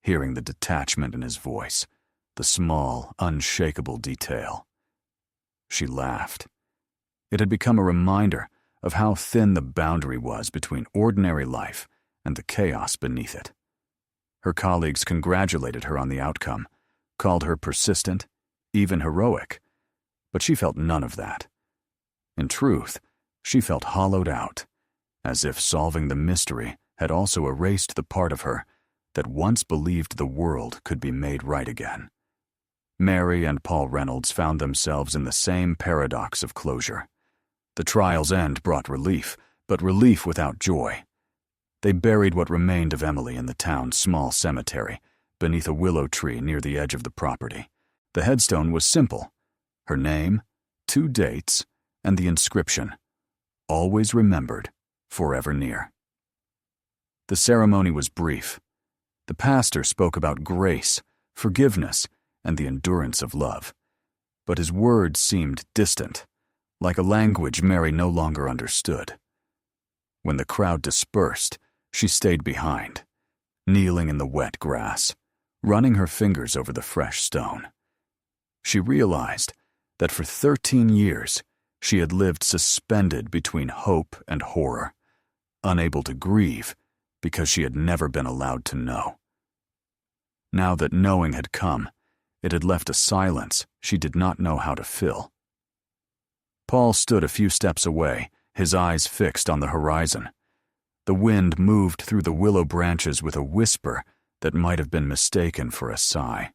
hearing the detachment in his voice, the small, unshakable detail. She laughed. It had become a reminder of how thin the boundary was between ordinary life and the chaos beneath it. Her colleagues congratulated her on the outcome, called her persistent, even heroic, but she felt none of that. In truth, she felt hollowed out, as if solving the mystery had also erased the part of her that once believed the world could be made right again. Mary and Paul Reynolds found themselves in the same paradox of closure. The trial's end brought relief, but relief without joy. They buried what remained of Emily in the town's small cemetery, beneath a willow tree near the edge of the property. The headstone was simple: her name, 2 dates, and the inscription, "Always remembered, forever near." The ceremony was brief. The pastor spoke about grace, forgiveness, and the endurance of love. But his words seemed distant, like a language Mary no longer understood. When the crowd dispersed, she stayed behind, kneeling in the wet grass, running her fingers over the fresh stone. She realized that for 13 years she had lived suspended between hope and horror, unable to grieve because she had never been allowed to know. Now that knowing had come, it had left a silence she did not know how to fill. Paul stood a few steps away, his eyes fixed on the horizon. The wind moved through the willow branches with a whisper that might have been mistaken for a sigh.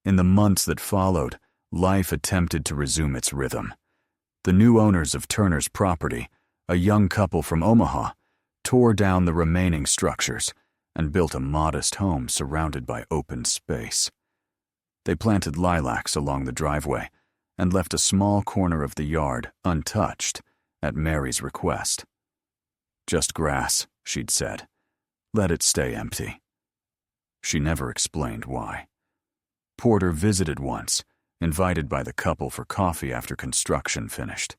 In the months that followed, life attempted to resume its rhythm. The new owners of Turner's property, a young couple from Omaha, tore down the remaining structures and built a modest home surrounded by open space. They planted lilacs along the driveway and left a small corner of the yard untouched at Mary's request. "Just grass," she'd said. "Let it stay empty." She never explained why. Porter visited once, invited by the couple for coffee after construction finished.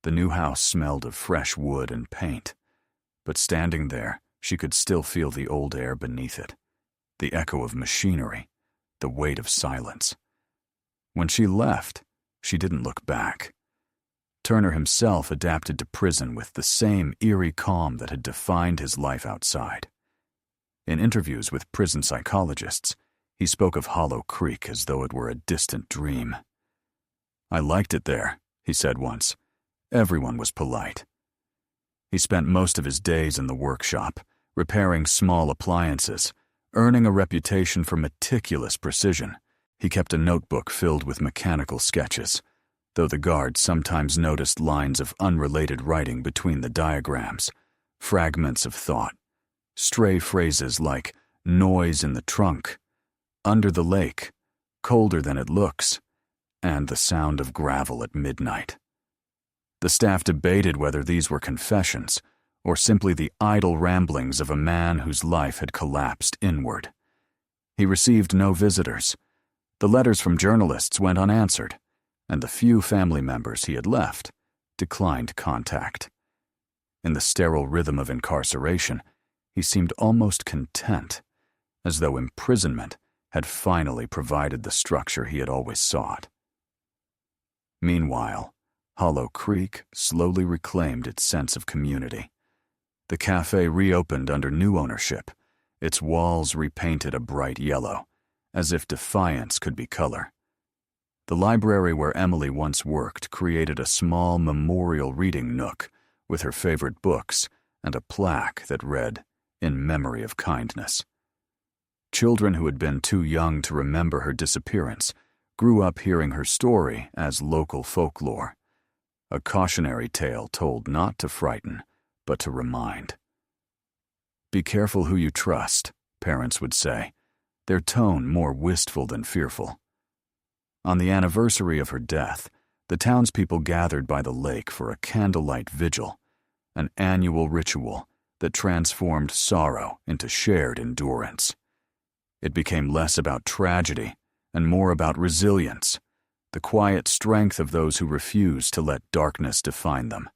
The new house smelled of fresh wood and paint, but standing there, she could still feel the old air beneath it, the echo of machinery, the weight of silence. When she left, she didn't look back. Turner himself adapted to prison with the same eerie calm that had defined his life outside. In interviews with prison psychologists, he spoke of Hollow Creek as though it were a distant dream. "I liked it there," he said once. "Everyone was polite." He spent most of his days in the workshop, repairing small appliances, earning a reputation for meticulous precision. He kept a notebook filled with mechanical sketches, though the guards sometimes noticed lines of unrelated writing between the diagrams, fragments of thought, stray phrases like noise in the trunk, under the lake, colder than it looks, and the sound of gravel at midnight. The staff debated whether these were confessions or simply the idle ramblings of a man whose life had collapsed inward. He received no visitors. The letters from journalists went unanswered, and the few family members he had left declined contact. In the sterile rhythm of incarceration, he seemed almost content, as though imprisonment had finally provided the structure he had always sought. Meanwhile, Hollow Creek slowly reclaimed its sense of community. The cafe reopened under new ownership, its walls repainted a bright yellow, as if defiance could be color. The library where Emily once worked created a small memorial reading nook with her favorite books and a plaque that read, "In memory of kindness." Children who had been too young to remember her disappearance grew up hearing her story as local folklore, a cautionary tale told not to frighten, but to remind. "Be careful who you trust," parents would say, their tone more wistful than fearful. On the anniversary of her death, the townspeople gathered by the lake for a candlelight vigil, an annual ritual that transformed sorrow into shared endurance. It became less about tragedy and more about resilience, the quiet strength of those who refuse to let darkness define them.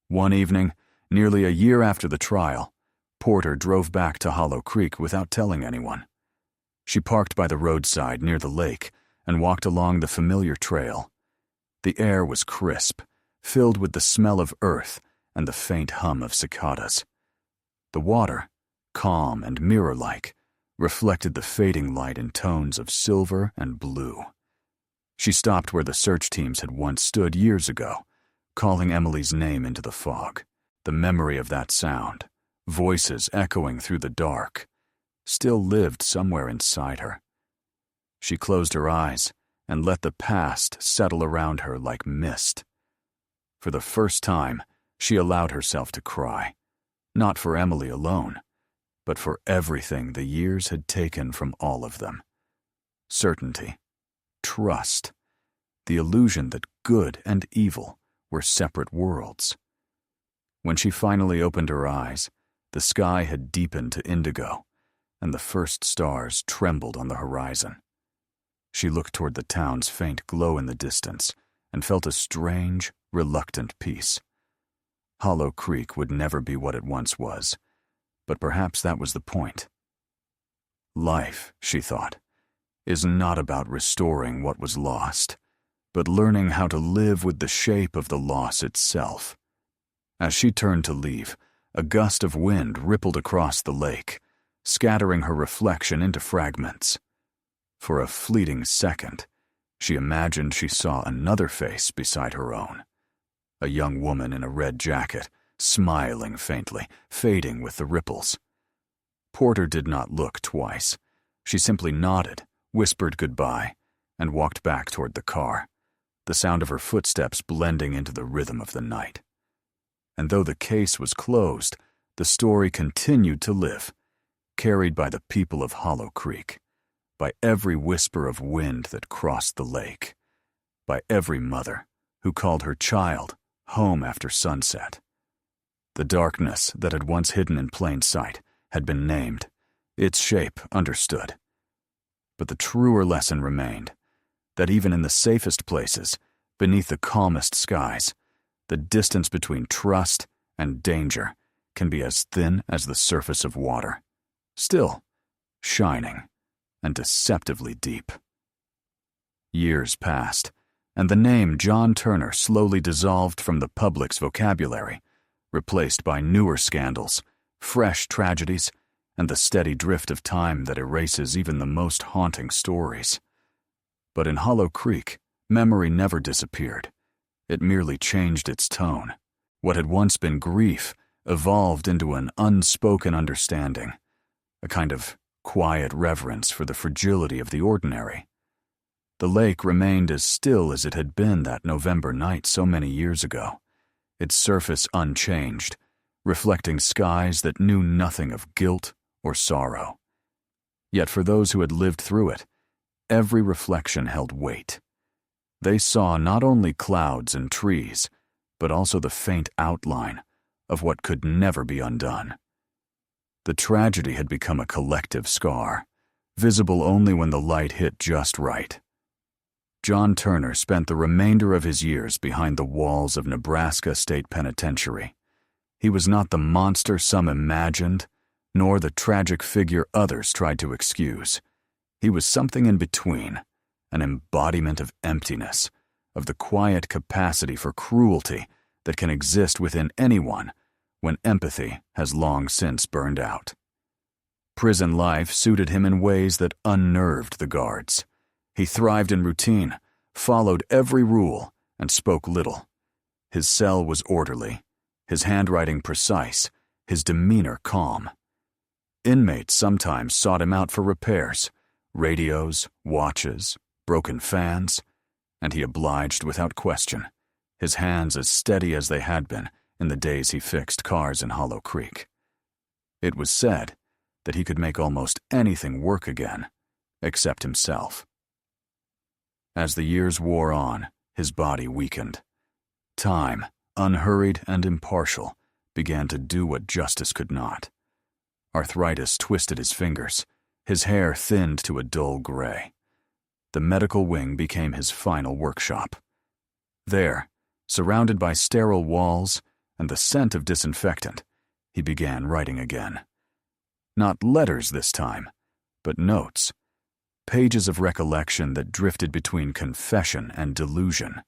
One evening, nearly a year after the trial, Porter drove back to Hollow Creek without telling anyone. She parked by the roadside near the lake and walked along the familiar trail. The air was crisp, filled with the smell of earth and the faint hum of cicadas. The water, calm and mirror-like, reflected the fading light in tones of silver and blue. She stopped where the search teams had once stood years ago, calling Emily's name into the fog. The memory of that sound, voices echoing through the dark, still lived somewhere inside her. She closed her eyes and let the past settle around her like mist. For the first time, she allowed herself to cry, not for Emily alone, but for everything the years had taken from all of them. Certainty, trust, the illusion that good and evil were separate worlds. When she finally opened her eyes, the sky had deepened to indigo, and the first stars trembled on the horizon. She looked toward the town's faint glow in the distance and felt a strange, reluctant peace. Hollow Creek would never be what it once was, but perhaps that was the point. Life, she thought, is not about restoring what was lost, but learning how to live with the shape of the loss itself. As she turned to leave, a gust of wind rippled across the lake, scattering her reflection into fragments. For a fleeting second, she imagined she saw another face beside her own, a young woman in a red jacket, smiling faintly, fading with the ripples. Porter did not look twice. She simply nodded, whispered goodbye, and walked back toward the car, the sound of her footsteps blending into the rhythm of the night. And though the case was closed, the story continued to live, carried by the people of Hollow Creek, by every whisper of wind that crossed the lake, by every mother who called her child home after sunset. The darkness that had once hidden in plain sight had been named, its shape understood. But the truer lesson remained, that even in the safest places, beneath the calmest skies, the distance between trust and danger can be as thin as the surface of water, still shining and deceptively deep. Years passed, and the name John Turner slowly dissolved from the public's vocabulary, replaced by newer scandals, fresh tragedies, and the steady drift of time that erases even the most haunting stories. But in Hollow Creek, memory never disappeared. It merely changed its tone. What had once been grief evolved into an unspoken understanding, a kind of quiet reverence for the fragility of the ordinary. The lake remained as still as it had been that November night so many years ago, its surface unchanged, reflecting skies that knew nothing of guilt or sorrow. Yet for those who had lived through it, every reflection held weight. They saw not only clouds and trees, but also the faint outline of what could never be undone. The tragedy had become a collective scar, visible only when the light hit just right. John Turner spent the remainder of his years behind the walls of Nebraska State Penitentiary. He was not the monster some imagined, nor the tragic figure others tried to excuse. He was something in between, an embodiment of emptiness, of the quiet capacity for cruelty that can exist within anyone when empathy has long since burned out. Prison life suited him in ways that unnerved the guards. He thrived in routine, followed every rule, and spoke little. His cell was orderly, his handwriting precise, his demeanor calm. Inmates sometimes sought him out for repairs, radios, watches, broken fans, and he obliged without question, his hands as steady as they had been in the days he fixed cars in Hollow Creek. It was said that he could make almost anything work again, except himself. As the years wore on, his body weakened. Time, unhurried and impartial, began to do what justice could not. Arthritis twisted his fingers, his hair thinned to a dull gray. The medical wing became his final workshop. There, surrounded by sterile walls and the scent of disinfectant, he began writing again. Not letters this time, but notes. Pages of recollection that drifted between confession and delusion.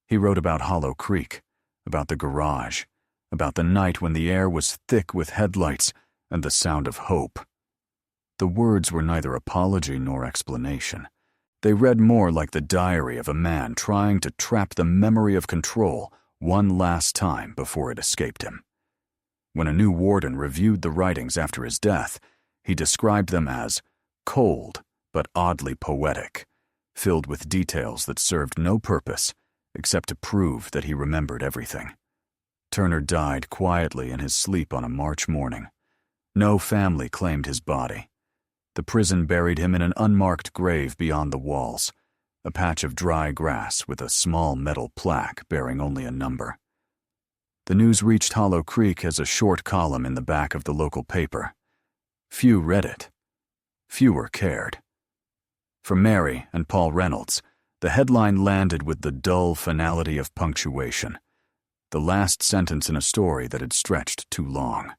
He wrote about Hollow Creek, about the garage, about the night when the air was thick with headlights and the sound of hope. The words were neither apology nor explanation. They read more like the diary of a man trying to trap the memory of control one last time before it escaped him. When a new warden reviewed the writings after his death, he described them as cold but oddly poetic, filled with details that served no purpose except to prove that he remembered everything. Turner died quietly in his sleep on a March morning. No family claimed his body. The prison buried him in an unmarked grave beyond the walls, a patch of dry grass with a small metal plaque bearing only a number. The news reached Hollow Creek as a short column in the back of the local paper. Few read it. Fewer cared. For Mary and Paul Reynolds, the headline landed with the dull finality of punctuation, the last sentence in a story that had stretched too long.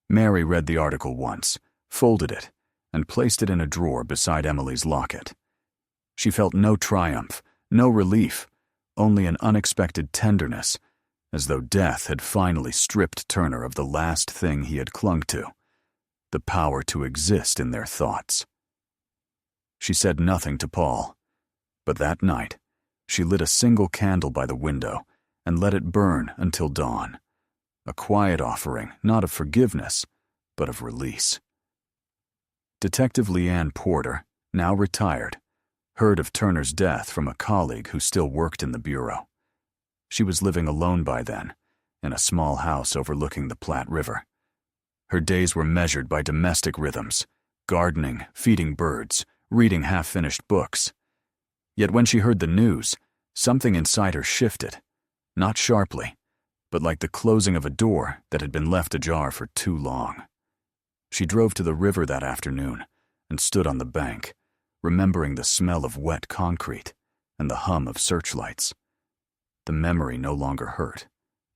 Mary read the article once, folded it, and placed it in a drawer beside Emily's locket. She felt no triumph, no relief, only an unexpected tenderness, as though death had finally stripped Turner of the last thing he had clung to, the power to exist in their thoughts. She said nothing to Paul, but that night she lit a single candle by the window and let it burn until dawn, a quiet offering not of forgiveness, but of release. Detective Leanne Porter, now retired, heard of Turner's death from a colleague who still worked in the bureau. She was living alone by then, in a small house overlooking the Platte River. Her days were measured by domestic rhythms, gardening, feeding birds, reading half-finished books. Yet when she heard the news, something inside her shifted, not sharply, but like the closing of a door that had been left ajar for too long. She drove to the river that afternoon and stood on the bank, remembering the smell of wet concrete and the hum of searchlights. The memory no longer hurt.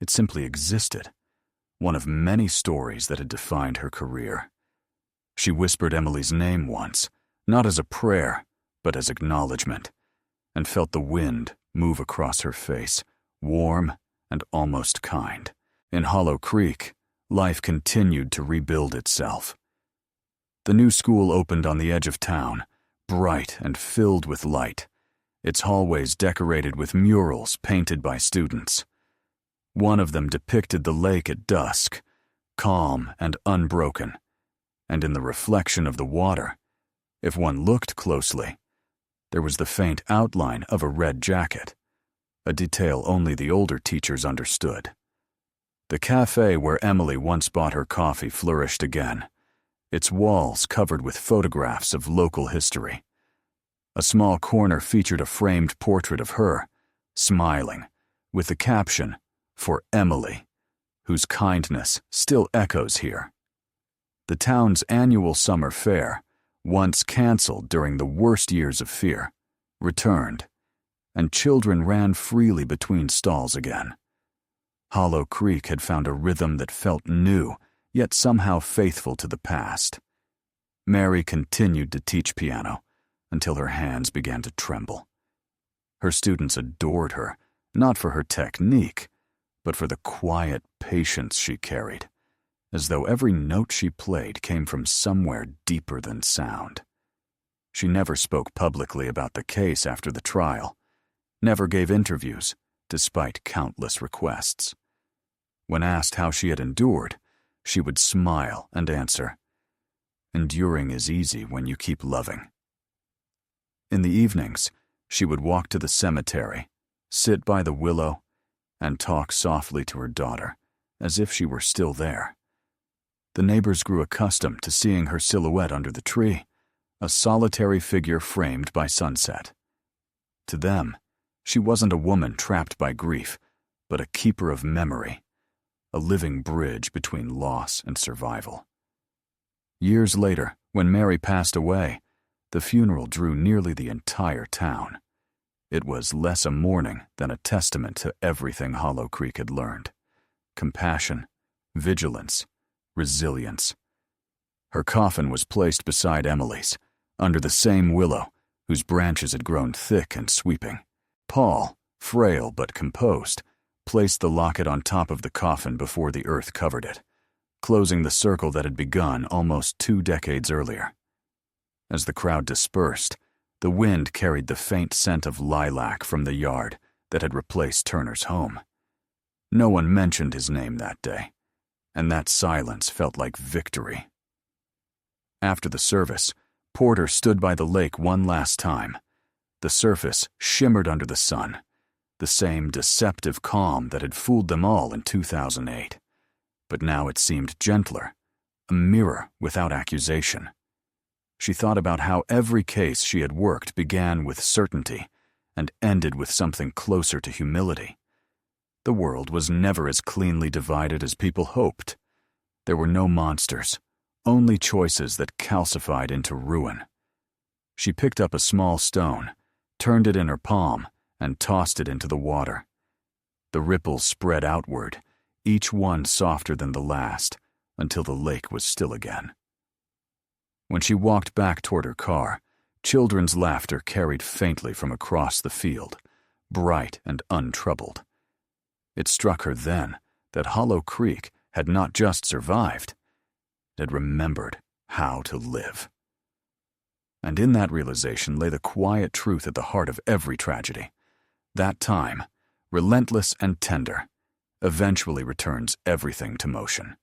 It simply existed, one of many stories that had defined her career. She whispered Emily's name once, not as a prayer, but as acknowledgement, and felt the wind move across her face, warm and almost kind. In Hollow Creek, life continued to rebuild itself. The new school opened on the edge of town, bright and filled with light, its hallways decorated with murals painted by students. One of them depicted the lake at dusk, calm and unbroken, and in the reflection of the water, if one looked closely, there was the faint outline of a red jacket, a detail only the older teachers understood. The cafe where Emily once bought her coffee flourished again, its walls covered with photographs of local history. A small corner featured a framed portrait of her, smiling, with the caption, "For Emily," whose kindness still echoes here. The town's annual summer fair, once canceled during the worst years of fear, returned, and children ran freely between stalls again. Hollow Creek had found a rhythm that felt new, yet somehow faithful to the past. Mary continued to teach piano until her hands began to tremble. Her students adored her, not for her technique, but for the quiet patience she carried, as though every note she played came from somewhere deeper than sound. She never spoke publicly about the case after the trial, never gave interviews, despite countless requests. When asked how she had endured, she would smile and answer, "Enduring is easy when you keep loving." In the evenings, she would walk to the cemetery, sit by the willow, and talk softly to her daughter, as if she were still there. The neighbors grew accustomed to seeing her silhouette under the tree, a solitary figure framed by sunset. To them, she wasn't a woman trapped by grief, but a keeper of memory, a living bridge between loss and survival. Years later, when Mary passed away, the funeral drew nearly the entire town. It was less a mourning than a testament to everything Hollow Creek had learned: compassion, vigilance, resilience. Her coffin was placed beside Emily's, under the same willow whose branches had grown thick and sweeping. Paul, frail but composed, placed the locket on top of the coffin before the earth covered it, closing the circle that had begun almost 2 decades earlier. As the crowd dispersed, the wind carried the faint scent of lilac from the yard that had replaced Turner's home. No one mentioned his name that day, and that silence felt like victory. After the service, Porter stood by the lake one last time. The surface shimmered under the sun, the same deceptive calm that had fooled them all in 2008. But now it seemed gentler, a mirror without accusation. She thought about how every case she had worked began with certainty and ended with something closer to humility. The world was never as cleanly divided as people hoped. There were no monsters, only choices that calcified into ruin. She picked up a small stone, turned it in her palm, and tossed it into the water. The ripples spread outward, each one softer than the last, until the lake was still again. When she walked back toward her car, children's laughter carried faintly from across the field, bright and untroubled. It struck her then that Hollow Creek had not just survived, it had remembered how to live. And in that realization lay the quiet truth at the heart of every tragedy. That time, relentless and tender, eventually returns everything to motion.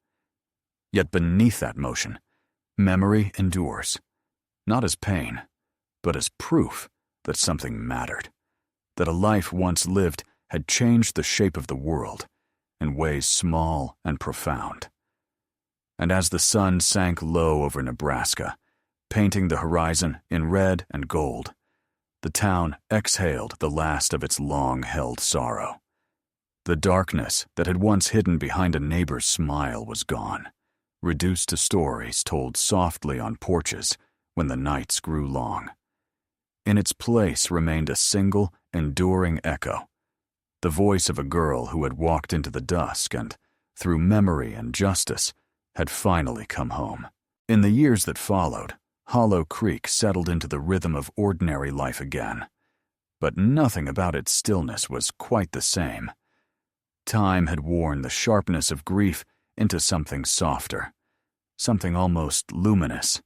Yet beneath that motion, memory endures, not as pain, but as proof that something mattered, that a life once lived had changed the shape of the world in ways small and profound. And as the sun sank low over Nebraska, painting the horizon in red and gold, the town exhaled the last of its long-held sorrow. The darkness that had once hidden behind a neighbor's smile was gone, reduced to stories told softly on porches when the nights grew long. In its place remained a single, enduring echo, the voice of a girl who had walked into the dusk and, through memory and justice, had finally come home. In the years that followed, Hollow Creek settled into the rhythm of ordinary life again, but nothing about its stillness was quite the same. Time had worn the sharpness of grief into something softer, something almost luminous.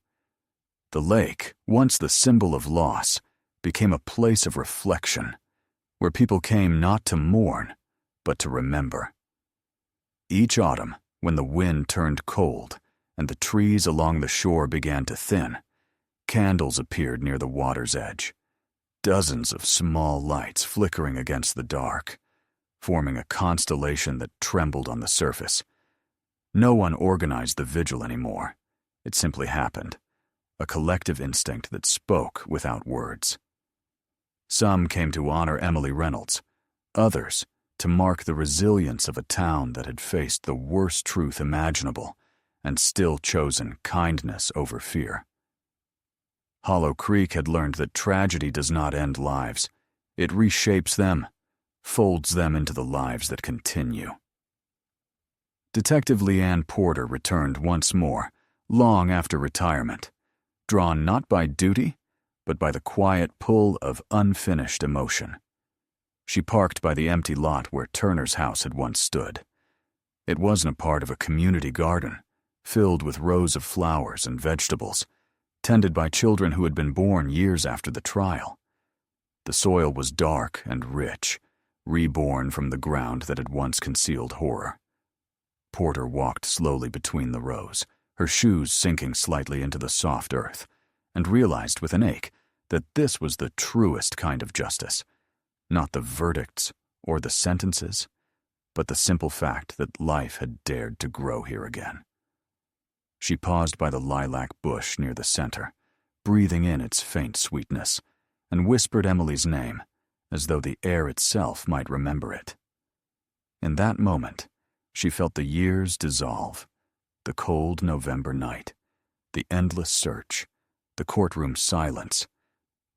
The lake, once the symbol of loss, became a place of reflection, where people came not to mourn, but to remember. Each autumn, when the wind turned cold and the trees along the shore began to thin, candles appeared near the water's edge, dozens of small lights flickering against the dark, forming a constellation that trembled on the surface. No one organized the vigil anymore. It simply happened, a collective instinct that spoke without words. Some came to honor Emily Reynolds, others to mark the resilience of a town that had faced the worst truth imaginable and still chosen kindness over fear. Hollow Creek had learned that tragedy does not end lives. It reshapes them, folds them into the lives that continue. Detective Leanne Porter returned once more, long after retirement, drawn not by duty, but by the quiet pull of unfinished emotion. She parked by the empty lot where Turner's house had once stood. It wasn't a part of a community garden, filled with rows of flowers and vegetables, tended by children who had been born years after the trial. The soil was dark and rich, reborn from the ground that had once concealed horror. Porter walked slowly between the rows, her shoes sinking slightly into the soft earth, and realized with an ache that this was the truest kind of justice. Not the verdicts or the sentences, but the simple fact that life had dared to grow here again. She paused by the lilac bush near the center, breathing in its faint sweetness, and whispered Emily's name, as though the air itself might remember it. In that moment, she felt the years dissolve, the cold November night, the endless search, the courtroom silence,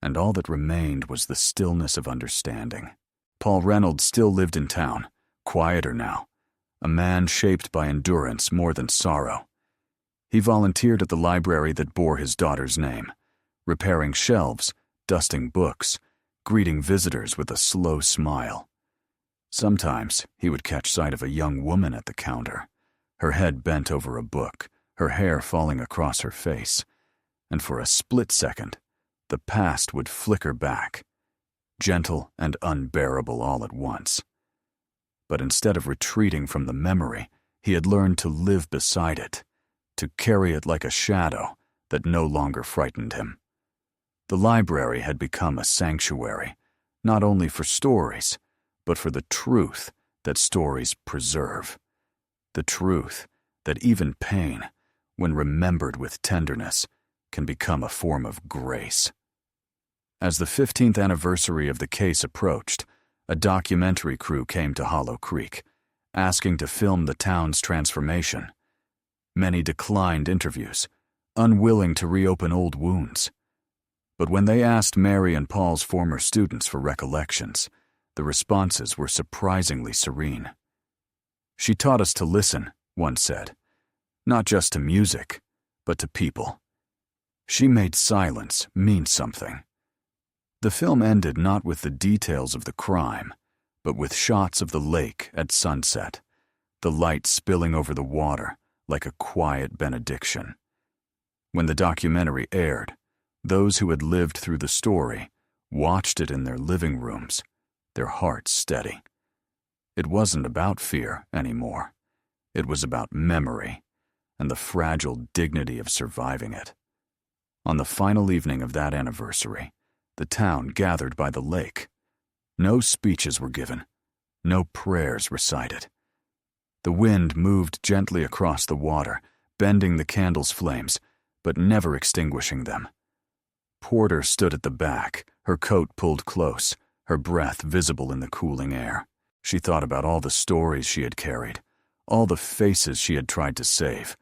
and all that remained was the stillness of understanding. Paul Reynolds still lived in town, quieter now, a man shaped by endurance more than sorrow. He volunteered at the library that bore his daughter's name, repairing shelves, dusting books, greeting visitors with a slow smile. Sometimes he would catch sight of a young woman at the counter, her head bent over a book, her hair falling across her face, and for a split second, the past would flicker back, gentle and unbearable all at once. But instead of retreating from the memory, he had learned to live beside it, to carry it like a shadow that no longer frightened him. The library had become a sanctuary, not only for stories, but for the truth that stories preserve. The truth that even pain, when remembered with tenderness, can become a form of grace. As the 15th anniversary of the case approached, a documentary crew came to Hollow Creek, asking to film the town's transformation. Many declined interviews, unwilling to reopen old wounds. But when they asked Mary and Paul's former students for recollections, the responses were surprisingly serene. "She taught us to listen," one said, "not just to music, but to people. She made silence mean something." The film ended not with the details of the crime, but with shots of the lake at sunset, the light spilling over the water like a quiet benediction. When the documentary aired, those who had lived through the story watched it in their living rooms, their hearts steady. It wasn't about fear anymore. It was about memory and the fragile dignity of surviving it. On the final evening of that anniversary, the town gathered by the lake. No speeches were given, no prayers recited. The wind moved gently across the water, bending the candles' flames, but never extinguishing them. Porter stood at the back, her coat pulled close, her breath visible in the cooling air. She thought about all the stories she had carried, all the faces she had tried to save,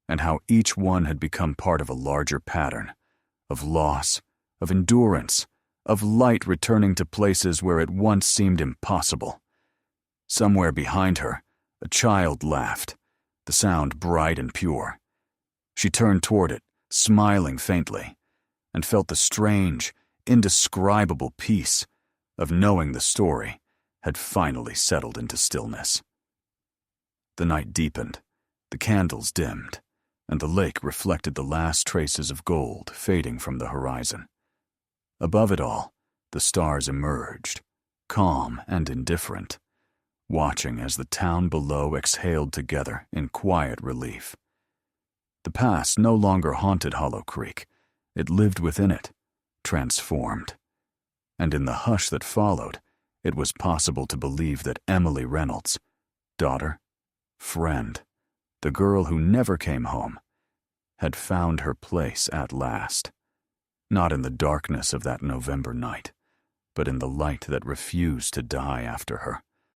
and how each one had become part of a larger pattern, of loss, of endurance, of light returning to places where it once seemed impossible. Somewhere behind her, a child laughed, the sound bright and pure. She turned toward it, smiling faintly, and felt the strange, indescribable peace of knowing the story had finally settled into stillness. The night deepened, the candles dimmed, and the lake reflected the last traces of gold fading from the horizon. Above it all, the stars emerged, calm and indifferent, watching as the town below exhaled together in quiet relief. The past no longer haunted Hollow Creek. It lived within it, transformed. And in the hush that followed, it was possible to believe that Emily Reynolds, daughter, friend, the girl who never came home, had found her place at last. Not in the darkness of that November night, but in the light that refused to die after her.